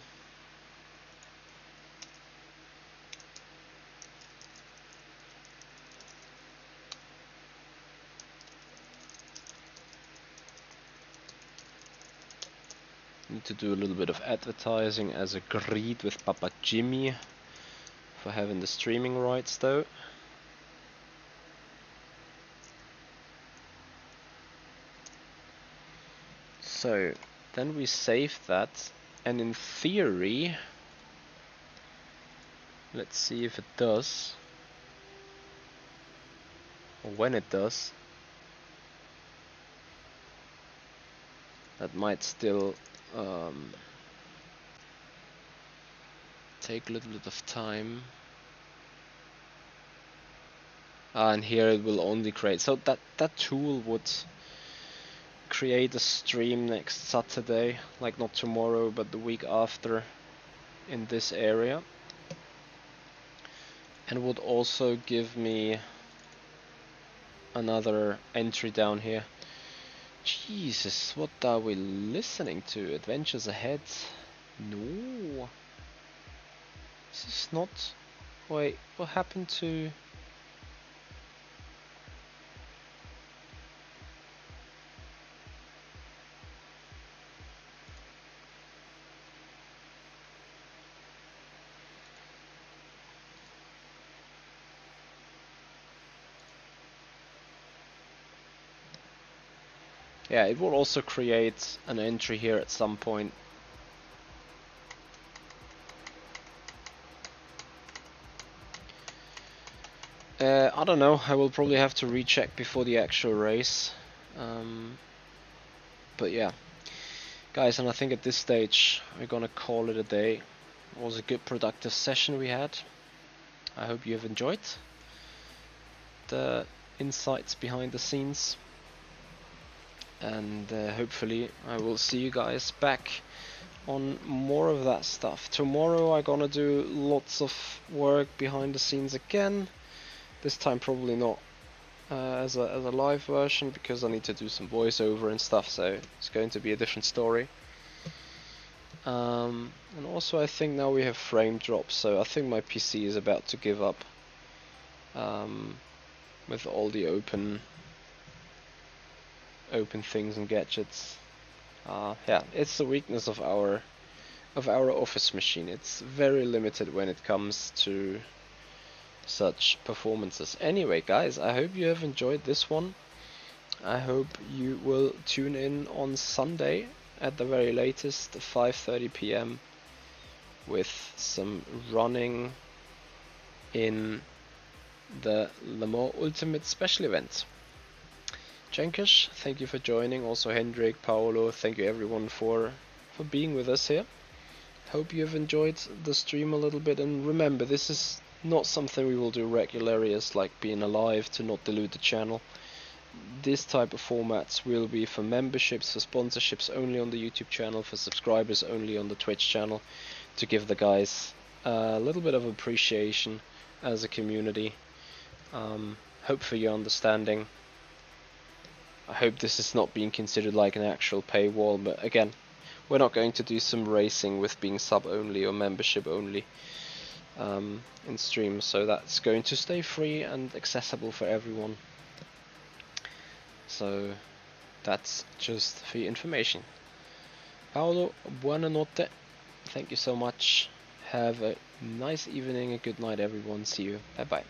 Need to do a little bit of advertising as agreed with Papa Jimmy for having the streaming rights though. So then we save that, and in theory, let's see if it does, or when it does. That might still take a little bit of time. And here it will only create, so that tool would create a stream next Saturday, like not tomorrow but the week after, in this area, and would also give me another entry down here. Jesus, what are we listening to? Adventures Ahead? No, this is not. Wait, what happened to... Yeah, it will also create an entry here at some point. I don't know, I will probably have to recheck before the actual race. But yeah, guys, and I think at this stage we're gonna call it a day. It was a good productive session we had. I hope you have enjoyed the insights behind the scenes, and hopefully I will see you guys back on more of that stuff. Tomorrow I'm gonna do lots of work behind the scenes again. This time probably not as a live version, because I need to do some voiceover and stuff, so it's going to be a different story. And also I think now we have frame drops, so I think my PC is about to give up with all the open things and gadgets. Yeah, it's the weakness of our office machine. It's very limited when it comes to such performances. Anyway, guys, I hope you have enjoyed this one. I hope you will tune in on Sunday at the very latest, 5:30 p.m. with some running in the Le Mans Ultimate Special Event. Cenkish, thank you for joining. Also Hendrik, Paolo, thank you everyone for being with us here. Hope you have enjoyed the stream a little bit, and remember, this is not something we will do regularly as like being alive, to not dilute the channel. This type of formats will be for memberships, for sponsorships only on the YouTube channel, for subscribers only on the Twitch channel, to give the guys a little bit of appreciation as a community. Hope for your understanding. I hope this is not being considered like an actual paywall, but again, we're not going to do some racing with being sub only or membership only in streams, so that's going to stay free and accessible for everyone. So that's just for your information. Paolo, buonanotte. Thank you so much. Have a nice evening, a good night everyone. See you. Bye bye.